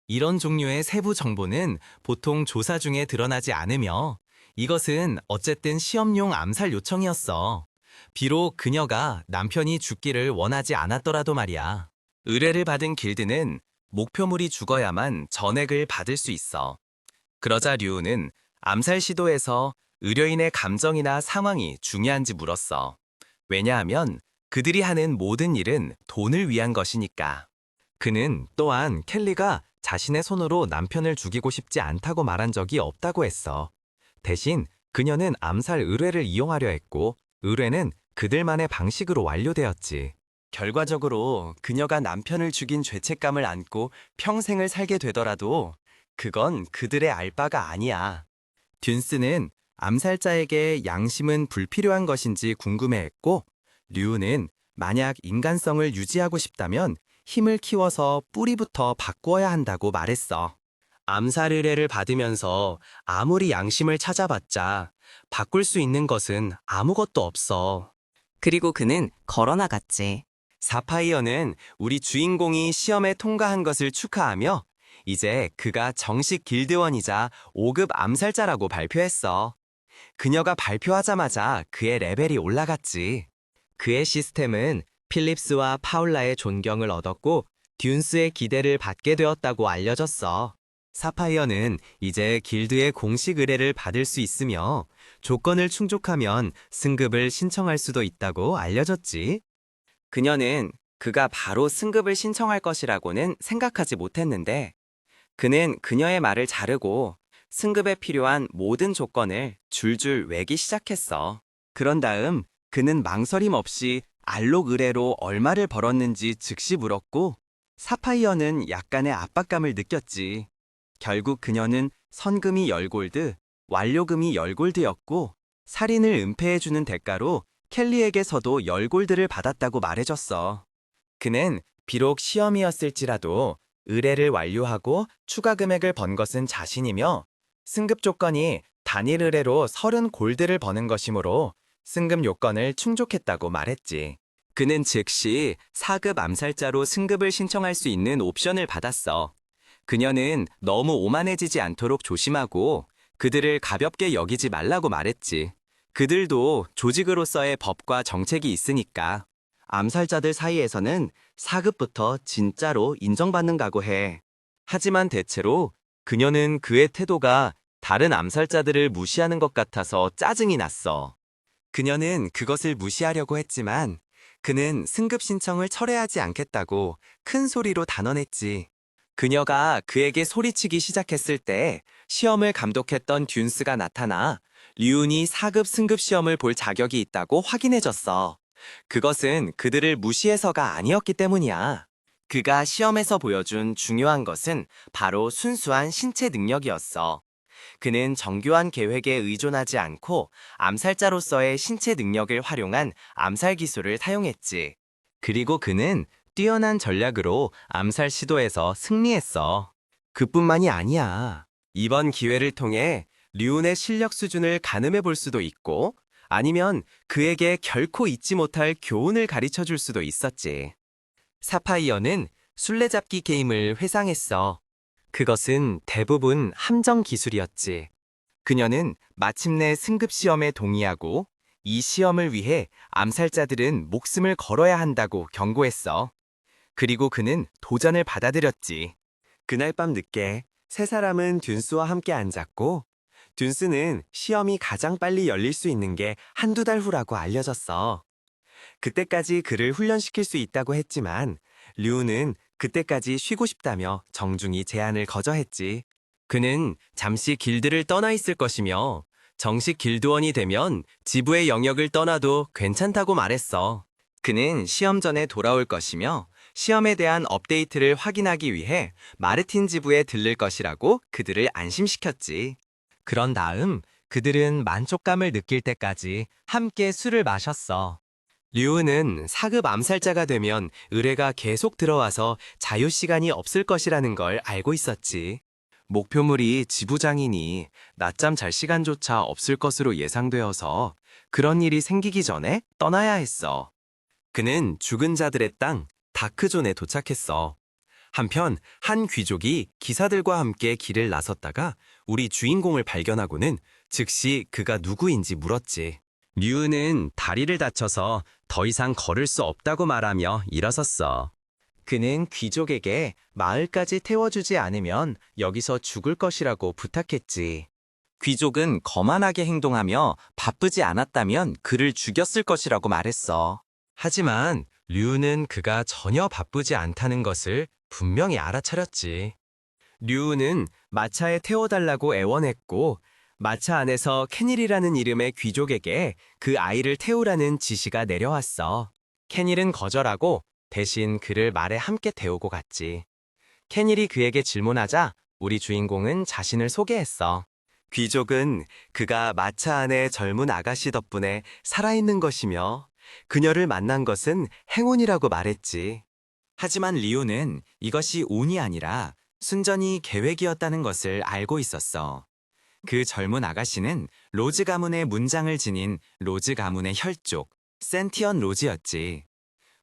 [SPEAKER 1] 이런 종류의 세부 정보는 보통 조사 중에 드러나지 않으며 이것은 어쨌든 시험용 암살 요청이었어. 비록 그녀가 남편이 죽기를 원하지 않았더라도 말이야. 의뢰를 받은 길드는 목표물이 죽어야만 전액을 받을 수 있어. 그러자 류는 암살 시도에서 의뢰인의 감정이나 상황이 중요한지 물었어. 왜냐하면 그들이 하는 모든 일은 돈을 위한 것이니까. 그는 또한 켈리가 자신의 손으로 남편을 죽이고 싶지 않다고 말한 적이 없다고 했어. 대신 그녀는 암살 의뢰를 이용하려 했고 의뢰는 그들만의 방식으로 완료되었지. 결과적으로 그녀가 남편을 죽인 죄책감을 안고 평생을 살게 되더라도 그건 그들의 알 바가 아니야. 듄스는 암살자에게 양심은 불필요한 것인지 궁금해했고 류는 만약 인간성을 유지하고 싶다면 힘을 키워서 뿌리부터 바꾸어야 한다고 말했어. 암살 의뢰를 받으면서 아무리 양심을 찾아봤자 바꿀 수 있는 것은 아무것도 없어.
[SPEAKER 4] 그리고 그는 걸어나갔지.
[SPEAKER 1] 사파이어는 우리 주인공이 시험에 통과한 것을 축하하며 이제 그가 정식 길드원이자 5급 암살자라고 발표했어. 그녀가 발표하자마자 그의 레벨이 올라갔지. 그의 시스템은 필립스와 파울라의 존경을 얻었고 듄스의 기대를 받게 되었다고 알려졌어. 사파이어는 이제 길드의 공식 의뢰를 받을 수 있으며 조건을 충족하면 승급을 신청할 수도 있다고 알려졌지. 그녀는 그가 바로 승급을 신청할 것이라고는 생각하지 못했는데 그는 그녀의 말을 자르고 승급에 필요한 모든 조건을 줄줄 외기 시작했어. 그런 다음 그는 망설임 없이 알록 의뢰로 얼마를 벌었는지 즉시 물었고 사파이어는 약간의 압박감을 느꼈지. 결국 그녀는 선금이 10골드, 완료금이 10골드였고 살인을 은폐해주는 대가로 켈리에게서도 10골드를 받았다고 말해줬어. 그는 비록 시험이었을지라도 의뢰를 완료하고 추가 금액을 번 것은 자신이며 승급 조건이 단일 의뢰로 30골드를 버는 것이므로 승급 요건을 충족했다고 말했지. 그는 즉시 4급 암살자로 승급을 신청할 수 있는 옵션을 받았어. 그녀는 너무 오만해지지 않도록 조심하고 그들을 가볍게 여기지 말라고 말했지. 그들도 조직으로서의 법과 정책이 있으니까. 암살자들 사이에서는 4급부터 진짜로 인정받는 각오해. 하지만 대체로 그녀는 그의 태도가 다른 암살자들을 무시하는 것 같아서 짜증이 났어. 그녀는 그것을 무시하려고 했지만 그는 승급 신청을 철회하지 않겠다고 큰 소리로 단언했지. 그녀가 그에게 소리치기 시작했을 때 시험을 감독했던 듄스가 나타나 류운이 4급 승급 시험을 볼 자격이 있다고 확인해줬어. 그것은 그들을 무시해서가 아니었기 때문이야. 그가 시험에서 보여준 중요한 것은 바로 순수한 신체 능력이었어. 그는 정교한 계획에 의존하지 않고 암살자로서의 신체 능력을 활용한 암살 기술을 사용했지. 그리고 그는 뛰어난 전략으로 암살 시도에서 승리했어. 그뿐만이 아니야. 이번 기회를 통해 류운의 실력 수준을 가늠해 볼 수도 있고 아니면 그에게 결코 잊지 못할 교훈을 가르쳐 줄 수도 있었지. 사파이어는 술래잡기 게임을 회상했어. 그것은 대부분 함정 기술이었지. 그녀는 마침내 승급 시험에 동의하고 이 시험을 위해 암살자들은 목숨을 걸어야 한다고 경고했어. 그리고 그는 도전을 받아들였지. 그날 밤 늦게 세 사람은 듄스와 함께 앉았고 듄스는 시험이 가장 빨리 열릴 수 있는 게 한두 달 후라고 알려졌어. 그때까지 그를 훈련시킬 수 있다고 했지만 류는 그때까지 쉬고 싶다며 정중히 제안을 거절했지. 그는 잠시 길드를 떠나 있을 것이며 정식 길드원이 되면 지부의 영역을 떠나도 괜찮다고 말했어. 그는 시험 전에 돌아올 것이며 시험에 대한 업데이트를 확인하기 위해 마르틴 지부에 들를 것이라고 그들을 안심시켰지. 그런 다음 그들은 만족감을 느낄 때까지 함께 술을 마셨어. 류은은 4급 암살자가 되면 의뢰가 계속 들어와서 자유시간이 없을 것이라는 걸 알고 있었지. 목표물이 지부장이니 낮잠 잘 시간조차 없을 것으로 예상되어서 그런 일이 생기기 전에 떠나야 했어. 그는 죽은 자들의 땅 다크존에 도착했어. 한편 한 귀족이 기사들과 함께 길을 나섰다가 우리 주인공을 발견하고는 즉시 그가 누구인지 물었지. 류은은 다리를 다쳐서 더 이상 걸을 수 없다고 말하며 일어섰어. 그는 귀족에게 마을까지 태워주지 않으면 여기서 죽을 것이라고 부탁했지. 귀족은 거만하게 행동하며 바쁘지 않았다면 그를 죽였을 것이라고 말했어. 하지만 류는 그가 전혀 바쁘지 않다는 것을 분명히 알아차렸지. 류는 마차에 태워달라고 애원했고 마차 안에서 캐닐이라는 이름의 귀족에게 그 아이를 태우라는 지시가 내려왔어. 캐닐은 거절하고 대신 그를 말에 함께 태우고 갔지. 캐닐이 그에게 질문하자 우리 주인공은 자신을 소개했어. 귀족은 그가 마차 안의 젊은 아가씨 덕분에 살아있는 것이며 그녀를 만난 것은 행운이라고 말했지. 하지만 리오는 이것이 운이 아니라 순전히 계획이었다는 것을 알고 있었어. 그 젊은 아가씨는 로즈 가문의 문장을 지닌 로즈 가문의 혈족, 센티언 로즈였지.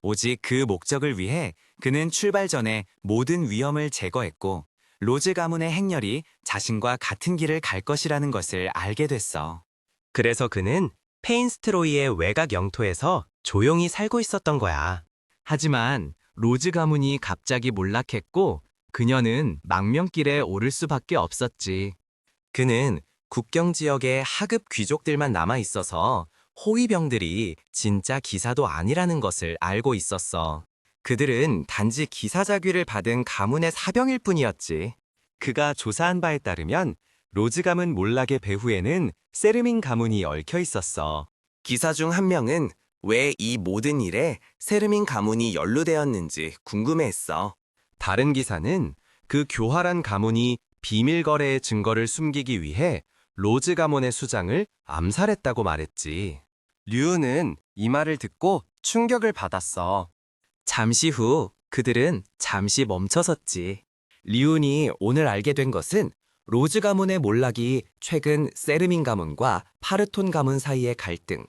[SPEAKER 1] 오직 그 목적을 위해 그는 출발 전에 모든 위험을 제거했고 로즈 가문의 행렬이 자신과 같은 길을 갈 것이라는 것을 알게 됐어. 그래서 그는 페인스트로이의 외곽 영토에서 조용히 살고 있었던 거야. 하지만 로즈 가문이 갑자기 몰락했고 그녀는 망명길에 오를 수밖에 없었지. 그는 국경 지역에 하급 귀족들만 남아 있어서 호위병들이 진짜 기사도 아니라는 것을 알고 있었어. 그들은 단지 기사 자귀를 받은 가문의 사병일 뿐이었지. 그가 조사한 바에 따르면 로즈 가문 몰락의 배후에는 세르민 가문이 얽혀 있었어. 기사 중 한 명은 왜 이 모든 일에 세르민 가문이 연루되었는지 궁금해했어. 다른 기사는 그 교활한 가문이 비밀 거래의 증거를 숨기기 위해 로즈 가문의 수장을 암살했다고 말했지. 류는 이 말을 듣고 충격을 받았어. 잠시 후 그들은 잠시 멈춰섰지. 리운이 오늘 알게 된 것은 로즈 가문의 몰락이 최근 세르민 가문과 파르톤 가문 사이의 갈등,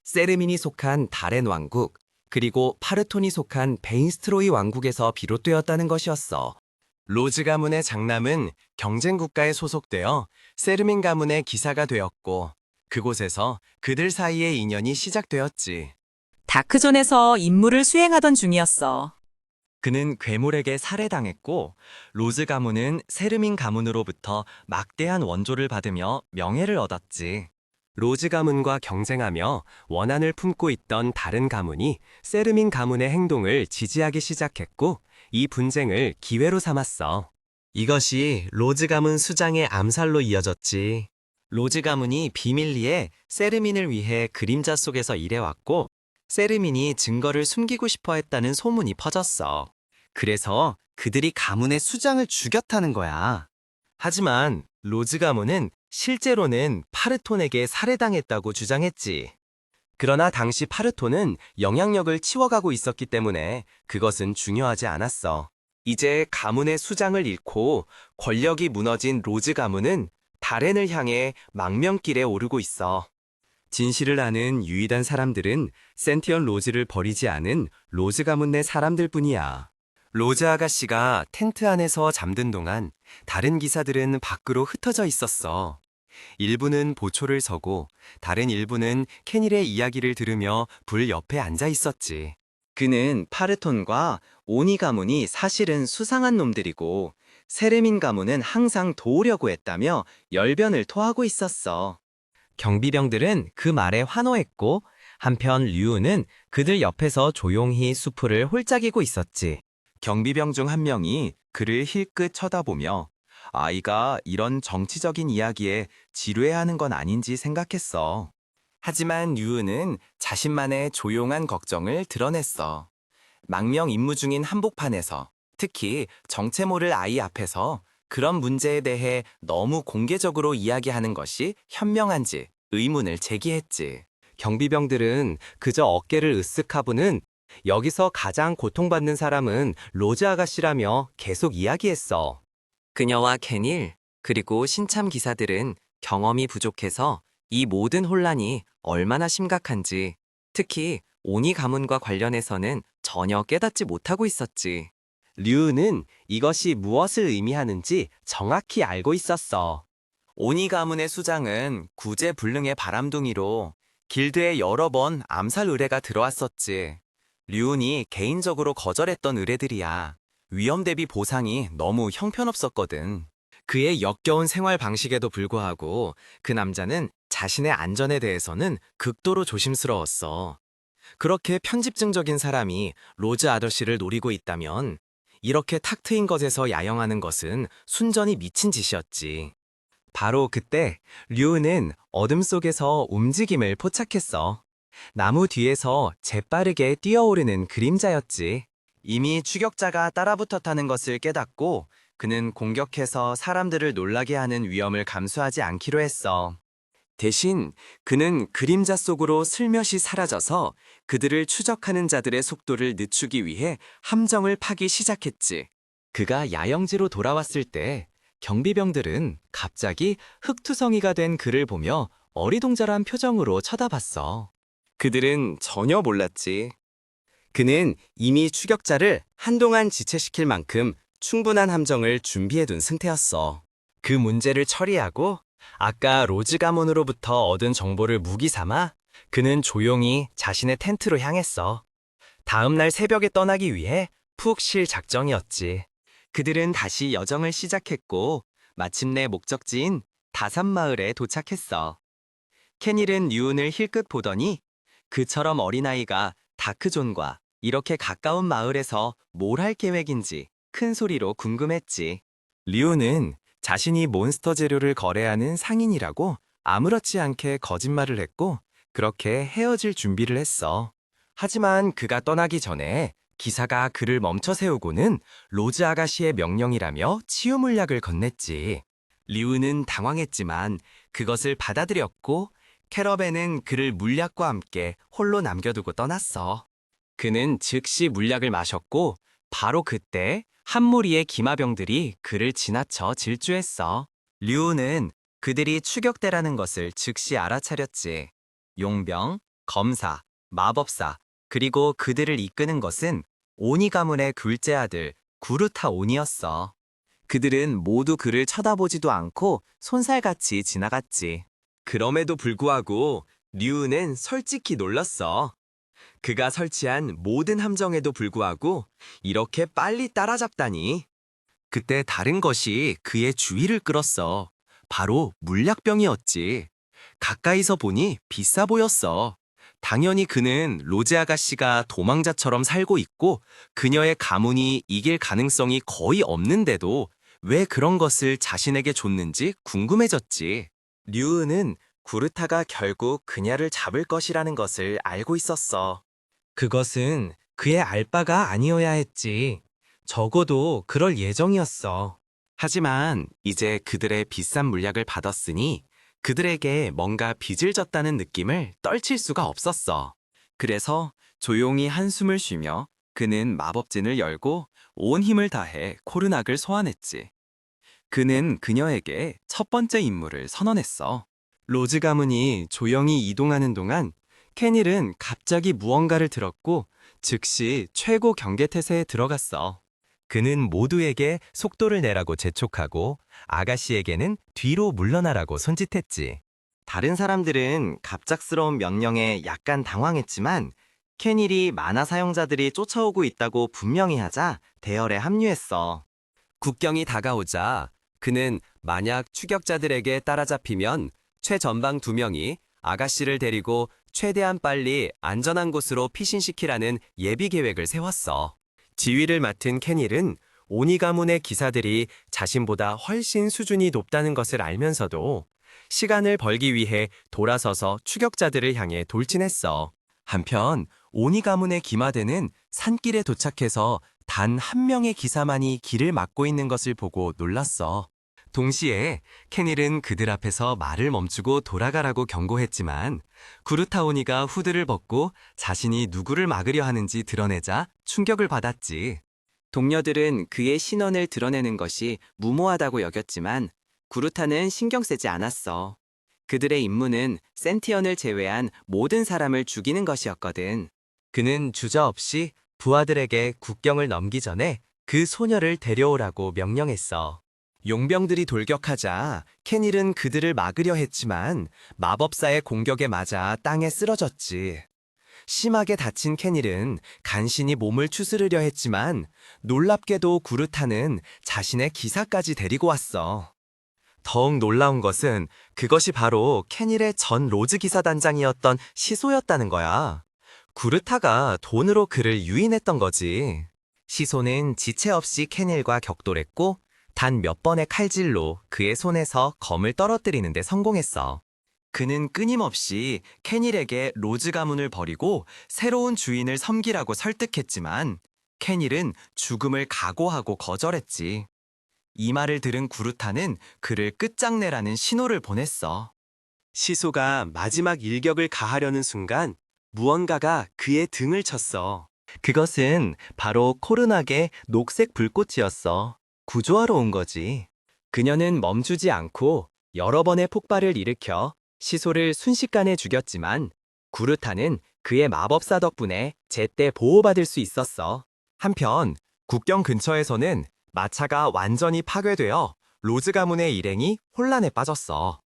[SPEAKER 1] 세르민이 속한 다렌 왕국, 그리고 파르톤이 속한 베인스트로이 왕국에서 비롯되었다는 것이었어. 로즈 가문의 장남은 경쟁 국가에 소속되어 세르민 가문의 기사가 되었고, 그곳에서 그들 사이의 인연이 시작되었지.
[SPEAKER 4] 다크존에서 임무를 수행하던 중이었어.
[SPEAKER 1] 그는 괴물에게 살해당했고, 로즈 가문은 세르민 가문으로부터 막대한 원조를 받으며 명예를 얻었지. 로즈 가문과 경쟁하며 원한을 품고 있던 다른 가문이 세르민 가문의 행동을 지지하기 시작했고, 이 분쟁을 기회로 삼았어. 이것이 로즈 가문 수장의 암살로 이어졌지. 로즈 가문이 비밀리에 세르민을 위해 그림자 속에서 일해왔고, 세르민이 증거를 숨기고 싶어 했다는 소문이 퍼졌어. 그래서 그들이 가문의 수장을 죽였다는 거야. 하지만 로즈 가문은 실제로는 파르톤에게 살해당했다고 주장했지. 그러나 당시 파르톤은 영향력을 치워가고 있었기 때문에 그것은 중요하지 않았어. 이제 가문의 수장을 잃고 권력이 무너진 로즈 가문은 다렌을 향해 망명길에 오르고 있어. 진실을 아는 유일한 사람들은 센티언 로즈를 버리지 않은 로즈 가문 내 사람들 뿐이야. 로즈 아가씨가 텐트 안에서 잠든 동안 다른 기사들은 밖으로 흩어져 있었어. 일부는 보초를 서고 다른 일부는 케닐의 이야기를 들으며 불 옆에 앉아 있었지. 그는 파르톤과 오니 가문이 사실은 수상한 놈들이고 세르민 가문은 항상 도우려고 했다며 열변을 토하고 있었어. 경비병들은 그 말에 환호했고 한편 류는 그들 옆에서 조용히 수풀을 홀짝이고 있었지. 경비병 중 한 명이 그를 힐끗 쳐다보며 아이가 이런 정치적인 이야기에 지루해하는 건 아닌지 생각했어. 하지만 류는 자신만의 조용한 걱정을 드러냈어. 망명 임무 중인 한복판에서, 특히 정체 모를 아이 앞에서 그런 문제에 대해 너무 공개적으로 이야기하는 것이 현명한지 의문을 제기했지. 경비병들은 그저 어깨를 으쓱 하고는 여기서 가장 고통받는 사람은 로즈 아가씨라며 계속 이야기했어. 그녀와 케닐, 그리고 신참 기사들은 경험이 부족해서 이 모든 혼란이 얼마나 심각한지, 특히 오니 가문과 관련해서는 전혀 깨닫지 못하고 있었지. 류는 이것이 무엇을 의미하는지 정확히 알고 있었어. 오니 가문의 수장은 구제불능의 바람둥이로 길드에 여러 번 암살 의뢰가 들어왔었지. 류은이 개인적으로 거절했던 의뢰들이야. 위험 대비 보상이 너무 형편없었거든. 그의 역겨운 생활 방식에도 불구하고 그 남자는 자신의 안전에 대해서는 극도로 조심스러웠어. 그렇게 편집증적인 사람이 로즈 아저씨를 노리고 있다면 이렇게 탁 트인 것에서 야영하는 것은 순전히 미친 짓이었지. 바로 그때 류는 어둠 속에서 움직임을 포착했어. 나무 뒤에서 재빠르게 뛰어오르는 그림자였지. 이미 추격자가 따라붙었다는 것을 깨닫고 그는 공격해서 사람들을 놀라게 하는 위험을 감수하지 않기로 했어. 대신 그는 그림자 속으로 슬며시 사라져서 그들을 추적하는 자들의 속도를 늦추기 위해 함정을 파기 시작했지. 그가 야영지로 돌아왔을 때 경비병들은 갑자기 흙투성이가 된 그를 보며 어리동절한 표정으로 쳐다봤어. 그들은 전혀 몰랐지. 그는 이미 추격자를 한동안 지체시킬 만큼 충분한 함정을 준비해둔 상태였어. 그 문제를 처리하고 아까 로즈 가문으로부터 얻은 정보를 무기 삼아 그는 조용히 자신의 텐트로 향했어. 다음 날 새벽에 떠나기 위해 푹 쉴 작정이었지. 그들은 다시 여정을 시작했고 마침내 목적지인 다산마을에 도착했어. 케닐은 류운을 힐끗 보더니 그처럼 어린아이가 다크존과 이렇게 가까운 마을에서 뭘 할 계획인지 큰 소리로 궁금했지. 류운은 자신이 몬스터 재료를 거래하는 상인이라고 아무렇지 않게 거짓말을 했고 그렇게 헤어질 준비를 했어. 하지만 그가 떠나기 전에 기사가 그를 멈춰 세우고는 로즈 아가씨의 명령이라며 치유 물약을 건넸지. 리우는 당황했지만 그것을 받아들였고 캐러밴은 그를 물약과 함께 홀로 남겨두고 떠났어. 그는 즉시 물약을 마셨고 바로 그때 한 무리의 기마병들이 그를 지나쳐 질주했어. 류우는 그들이 추격대라는 것을 즉시 알아차렸지. 용병, 검사, 마법사, 그리고 그들을 이끄는 것은 오니 가문의 둘째 아들 구르타 온이었어. 그들은 모두 그를 쳐다보지도 않고 손살같이 지나갔지. 그럼에도 불구하고 류우는 솔직히 놀랐어. 그가 설치한 모든 함정에도 불구하고 이렇게 빨리 따라잡다니. 그때 다른 것이 그의 주의를 끌었어. 바로 물약병이었지. 가까이서 보니 비싸 보였어. 당연히 그는 로제 아가씨가 도망자처럼 살고 있고 그녀의 가문이 이길 가능성이 거의 없는데도 왜 그런 것을 자신에게 줬는지 궁금해졌지. 류은은 구르타가 결국 그녀를 잡을 것이라는 것을 알고 있었어. 그것은 그의 알바가 아니어야 했지. 적어도 그럴 예정이었어. 하지만 이제 그들의 비싼 물약을 받았으니 그들에게 뭔가 빚을 졌다는 느낌을 떨칠 수가 없었어. 그래서 조용히 한숨을 쉬며 그는 마법진을 열고 온 힘을 다해 코르낙을 소환했지. 그는 그녀에게 첫 번째 임무를 선언했어. 로즈 가문이 조용히 이동하는 동안 케닐은 갑자기 무언가를 들었고 즉시 최고 경계태세에 들어갔어. 그는 모두에게 속도를 내라고 재촉하고 아가씨에게는 뒤로 물러나라고 손짓했지. 다른 사람들은 갑작스러운 명령에 약간 당황했지만 케닐이 만화 사용자들이 쫓아오고 있다고 분명히 하자 대열에 합류했어. 국경이 다가오자 그는 만약 추격자들에게 따라잡히면 최전방 2명이 아가씨를 데리고 최대한 빨리 안전한 곳으로 피신시키라는 예비 계획을 세웠어. 지휘를 맡은 케닐은 오니 가문의 기사들이 자신보다 훨씬 수준이 높다는 것을 알면서도 시간을 벌기 위해 돌아서서 추격자들을 향해 돌진했어. 한편 오니 가문의 기마대는 산길에 도착해서 단 한 명의 기사만이 길을 막고 있는 것을 보고 놀랐어. 동시에 케닐은 그들 앞에서 말을 멈추고 돌아가라고 경고했지만 구르타오니가 후드를 벗고 자신이 누구를 막으려 하는지 드러내자 충격을 받았지. 동료들은 그의 신원을 드러내는 것이 무모하다고 여겼지만 구르타는 신경 쓰지 않았어. 그들의 임무는 센티언을 제외한 모든 사람을 죽이는 것이었거든. 그는 주저없이 부하들에게 국경을 넘기 전에 그 소녀를 데려오라고 명령했어. 용병들이 돌격하자 케닐은 그들을 막으려 했지만 마법사의 공격에 맞아 땅에 쓰러졌지. 심하게 다친 케닐은 간신히 몸을 추스르려 했지만 놀랍게도 구르타는 자신의 기사까지 데리고 왔어. 더욱 놀라운 것은 그것이 바로 케닐의 전 로즈 기사단장이었던 시소였다는 거야. 구르타가 돈으로 그를 유인했던 거지. 시소는 지체 없이 케닐과 격돌했고 단 몇 번의 칼질로 그의 손에서 검을 떨어뜨리는 데 성공했어. 그는 끊임없이 케닐에게 로즈 가문을 버리고 새로운 주인을 섬기라고 설득했지만 케닐은 죽음을 각오하고 거절했지. 이 말을 들은 구르타는 그를 끝장내라는 신호를 보냈어. 시소가 마지막 일격을 가하려는 순간 무언가가 그의 등을 쳤어. 그것은 바로 코르낙의 녹색 불꽃이었어. 구조하러 온 거지. 그녀는 멈추지 않고 여러 번의 폭발을 일으켜 시소를 순식간에 죽였지만 구르타는 그의 마법사 덕분에 제때 보호받을 수 있었어. 한편 국경 근처에서는 마차가 완전히 파괴되어 로즈 가문의 일행이 혼란에 빠졌어.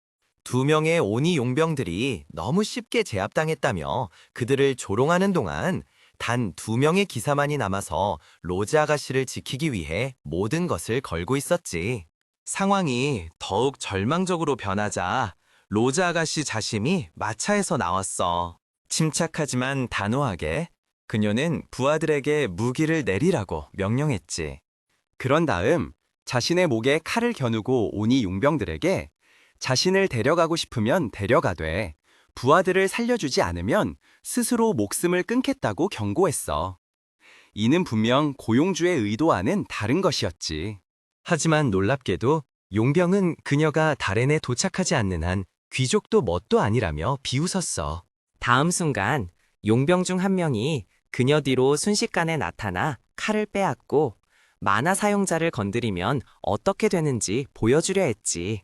[SPEAKER 1] 2명의 오니 용병들이 너무 쉽게 제압당했다며 그들을 조롱하는 동안
[SPEAKER 5] 단 2명의 기사만이 남아서 로즈 아가씨를 지키기 위해 모든 것을 걸고 있었지. 상황이 더욱 절망적으로 변하자 로즈 아가씨 자신이 마차에서 나왔어. 침착하지만 단호하게 그녀는 부하들에게 무기를 내리라고 명령했지. 그런 다음 자신의 목에 칼을 겨누고 오니 용병들에게 자신을 데려가고 싶으면 데려가되 부하들을 살려주지 않으면 스스로 목숨을 끊겠다고 경고했어. 이는 분명 고용주의 의도와는 다른 것이었지. 하지만 놀랍게도 용병은 그녀가 다렌에 도착하지 않는 한 귀족도 뭣도 아니라며 비웃었어.
[SPEAKER 2] 다음 순간 용병 중 한 명이 그녀 뒤로 순식간에 나타나 칼을 빼앗고 만화 사용자를 건드리면 어떻게 되는지 보여주려 했지.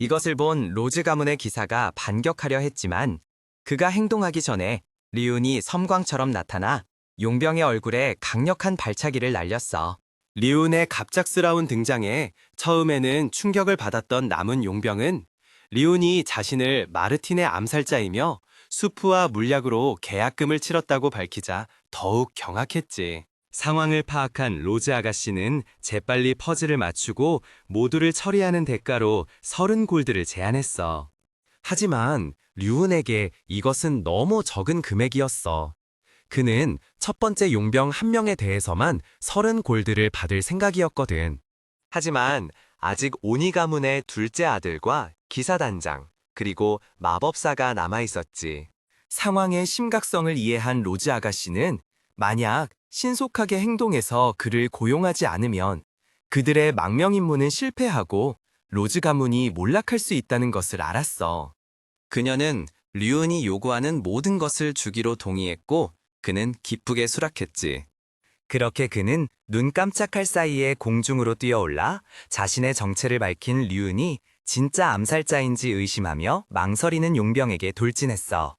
[SPEAKER 5] 이것을 본 로즈 가문의 기사가 반격하려 했지만 그가 행동하기 전에 리운이 섬광처럼 나타나 용병의 얼굴에 강력한 발차기를 날렸어. 리운의 갑작스러운 등장에 처음에는 충격을 받았던 남은 용병은 리운이 자신을 마르틴의 암살자이며 수프와 물약으로 계약금을 치렀다고 밝히자 더욱 경악했지. 상황을 파악한 로즈 아가씨는 재빨리 퍼즐을 맞추고 모두를 처리하는 대가로 30골드를 제안했어. 하지만 류운에게 이것은 너무 적은 금액이었어. 그는 첫 번째 용병 한 명에 대해서만 30골드를 받을 생각이었거든. 하지만 아직 오니 가문의 둘째 아들과 기사단장, 그리고 마법사가 남아있었지. 상황의 심각성을 이해한 로즈 아가씨는 만약 신속하게 행동해서 그를 고용하지 않으면 그들의 망명 임무는 실패하고 로즈 가문이 몰락할 수 있다는 것을 알았어. 그녀는 류은이 요구하는 모든 것을 주기로 동의했고 그는 기쁘게 수락했지. 그렇게 그는 눈 깜짝할 사이에 공중으로 뛰어올라 자신의 정체를 밝힌 류은이 진짜 암살자인지 의심하며 망설이는 용병에게 돌진했어.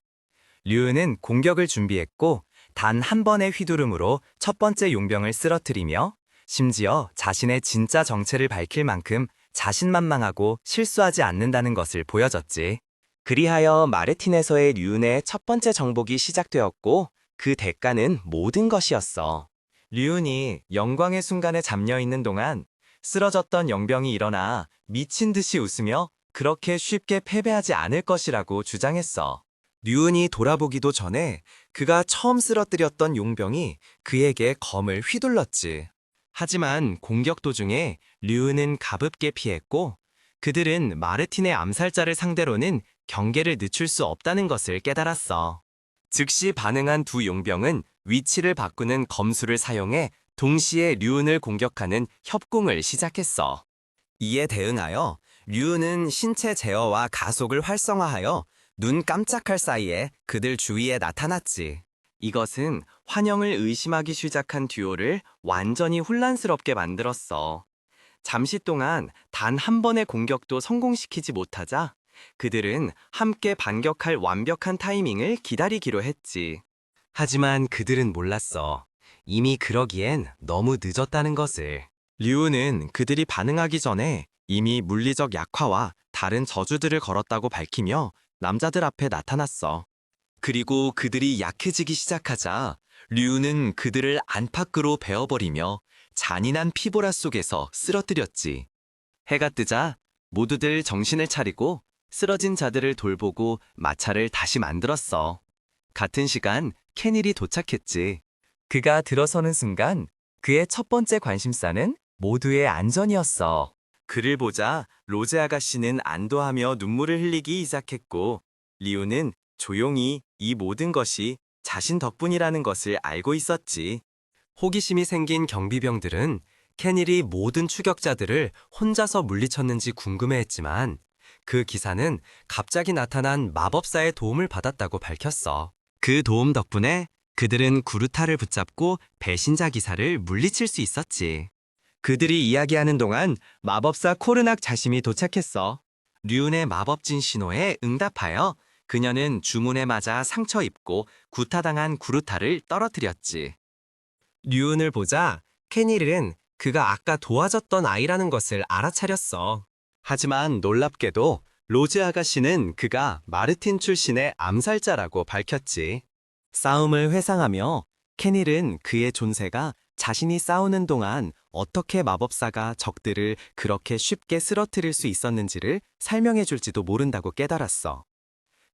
[SPEAKER 5] 류은은 공격을 준비했고 단 한 번의 휘두름으로 첫 번째 용병을 쓰러뜨리며 심지어 자신의 진짜 정체를 밝힐 만큼 자신만만하고 실수하지 않는다는 것을 보여줬지. 그리하여 마르틴에서의 류은의 첫 번째 정복이 시작되었고 그 대가는 모든 것이었어. 류은이 영광의 순간에 잠려있는 동안 쓰러졌던 용병이 일어나 미친 듯이 웃으며 그렇게 쉽게 패배하지 않을 것이라고 주장했어. 류은이 돌아보기도 전에 그가 처음 쓰러뜨렸던 용병이 그에게 검을 휘둘렀지. 하지만 공격 도중에 류은은 가볍게 피했고 그들은 마르틴의 암살자를 상대로는 경계를 늦출 수 없다는 것을 깨달았어. 즉시 반응한 두 용병은 위치를 바꾸는 검수를 사용해 동시에 류은을 공격하는 협공을 시작했어. 이에 대응하여 류은은 신체 제어와 가속을 활성화하여 눈 깜짝할 사이에 그들 주위에 나타났지. 이것은 환영을 의심하기 시작한 듀오를 완전히 혼란스럽게 만들었어. 잠시 동안 단 한 번의 공격도 성공시키지 못하자 그들은 함께 반격할 완벽한 타이밍을 기다리기로 했지. 하지만 그들은 몰랐어. 이미 그러기엔 너무 늦었다는 것을. 류은은 그들이 반응하기 전에 이미 물리적 약화와 다른 저주들을 걸었다고 밝히며 남자들 앞에 나타났어. 그리고 그들이 약해지기 시작하자 류는 그들을 안팎으로 베어버리며 잔인한 피보라 속에서 쓰러뜨렸지. 해가 뜨자 모두들 정신을 차리고 쓰러진 자들을 돌보고 마차를 다시 만들었어. 같은 시간 케닐이 도착했지. 그가 들어서는 순간 그의 첫 번째 관심사는 모두의 안전이었어. 그를 보자 로제 아가씨는 안도하며 눈물을 흘리기 시작했고 리우는 조용히 이 모든 것이 자신 덕분이라는 것을 알고 있었지. 호기심이 생긴 경비병들은 케닐이 모든 추격자들을 혼자서 물리쳤는지 궁금해했지만 그 기사는 갑자기 나타난 마법사의 도움을 받았다고 밝혔어. 그 도움 덕분에 그들은 구르타를 붙잡고 배신자 기사를 물리칠 수 있었지. 그들이 이야기하는 동안 마법사 코르낙 자심이 도착했어. 류은의 마법진 신호에 응답하여 그녀는 주문에 맞아 상처 입고 구타당한 구르타를 떨어뜨렸지. 류은을 보자 케닐은 그가 아까 도와줬던 아이라는 것을 알아차렸어. 하지만 놀랍게도 로즈 아가씨는 그가 마르틴 출신의 암살자라고 밝혔지. 싸움을 회상하며 케닐은 그의 존재가 자신이 싸우는 동안 어떻게 마법사가 적들을 그렇게 쉽게 쓰러뜨릴 수 있었는지를 설명해 줄지도 모른다고 깨달았어.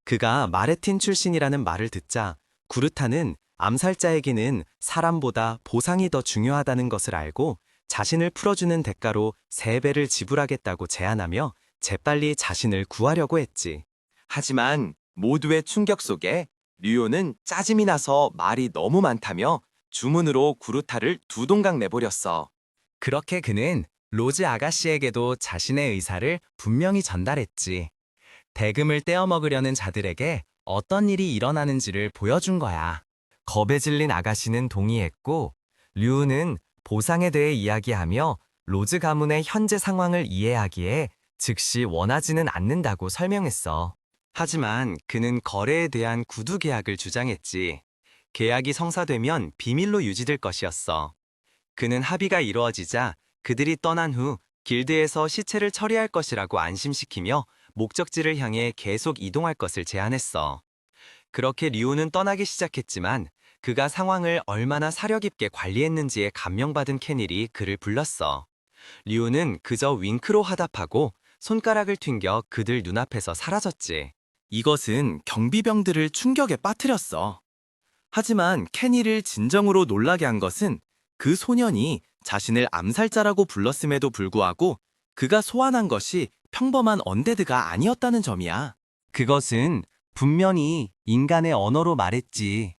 [SPEAKER 5] 그가 마레틴 출신이라는 말을 듣자 구르타는 암살자에게는 사람보다 보상이 더 중요하다는 것을 알고 자신을 풀어주는 대가로 3배를 지불하겠다고 제안하며 재빨리 자신을 구하려고 했지. 하지만 모두의 충격 속에 류오는 짜증이 나서 말이 너무 많다며 주문으로 구르타를 2동강 내버렸어.
[SPEAKER 1] 그렇게 그는 로즈 아가씨에게도 자신의 의사를 분명히 전달했지. 대금을 떼어먹으려는 자들에게 어떤 일이 일어나는지를 보여준 거야.
[SPEAKER 5] 겁에 질린 아가씨는 동의했고 류우는 보상에 대해 이야기하며 로즈 가문의 현재 상황을 이해하기에 즉시 원하지는 않는다고 설명했어. 하지만 그는 거래에 대한 구두 계약을 주장했지. 계약이 성사되면 비밀로 유지될 것이었어. 그는 합의가 이루어지자 그들이 떠난 후 길드에서 시체를 처리할 것이라고 안심시키며 목적지를 향해 계속 이동할 것을 제안했어. 그렇게 류우는 떠나기 시작했지만 그가 상황을 얼마나 사려 깊게 관리했는지에 감명받은 케닐이 그를 불렀어. 류우는 그저 윙크로 화답하고 손가락을 튕겨 그들 눈앞에서 사라졌지. 이것은 경비병들을 충격에 빠뜨렸어. 하지만 케닐을 진정으로 놀라게 한 것은 그 소년이 자신을 암살자라고 불렀음에도 불구하고 그가 소환한 것이 평범한 언데드가 아니었다는 점이야. 그것은 분명히 인간의 언어로 말했지.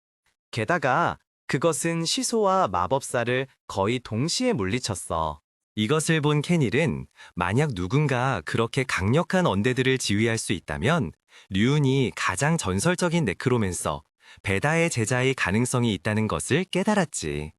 [SPEAKER 5] 게다가 그것은 시소와 마법사를 거의 동시에 물리쳤어. 이것을 본 케닐은 만약 누군가 그렇게 강력한 언데드를 지휘할 수 있다면 류운이 가장 전설적인 네크로맨서 베다의 제자의 가능성이 있다는 것을 깨달았지.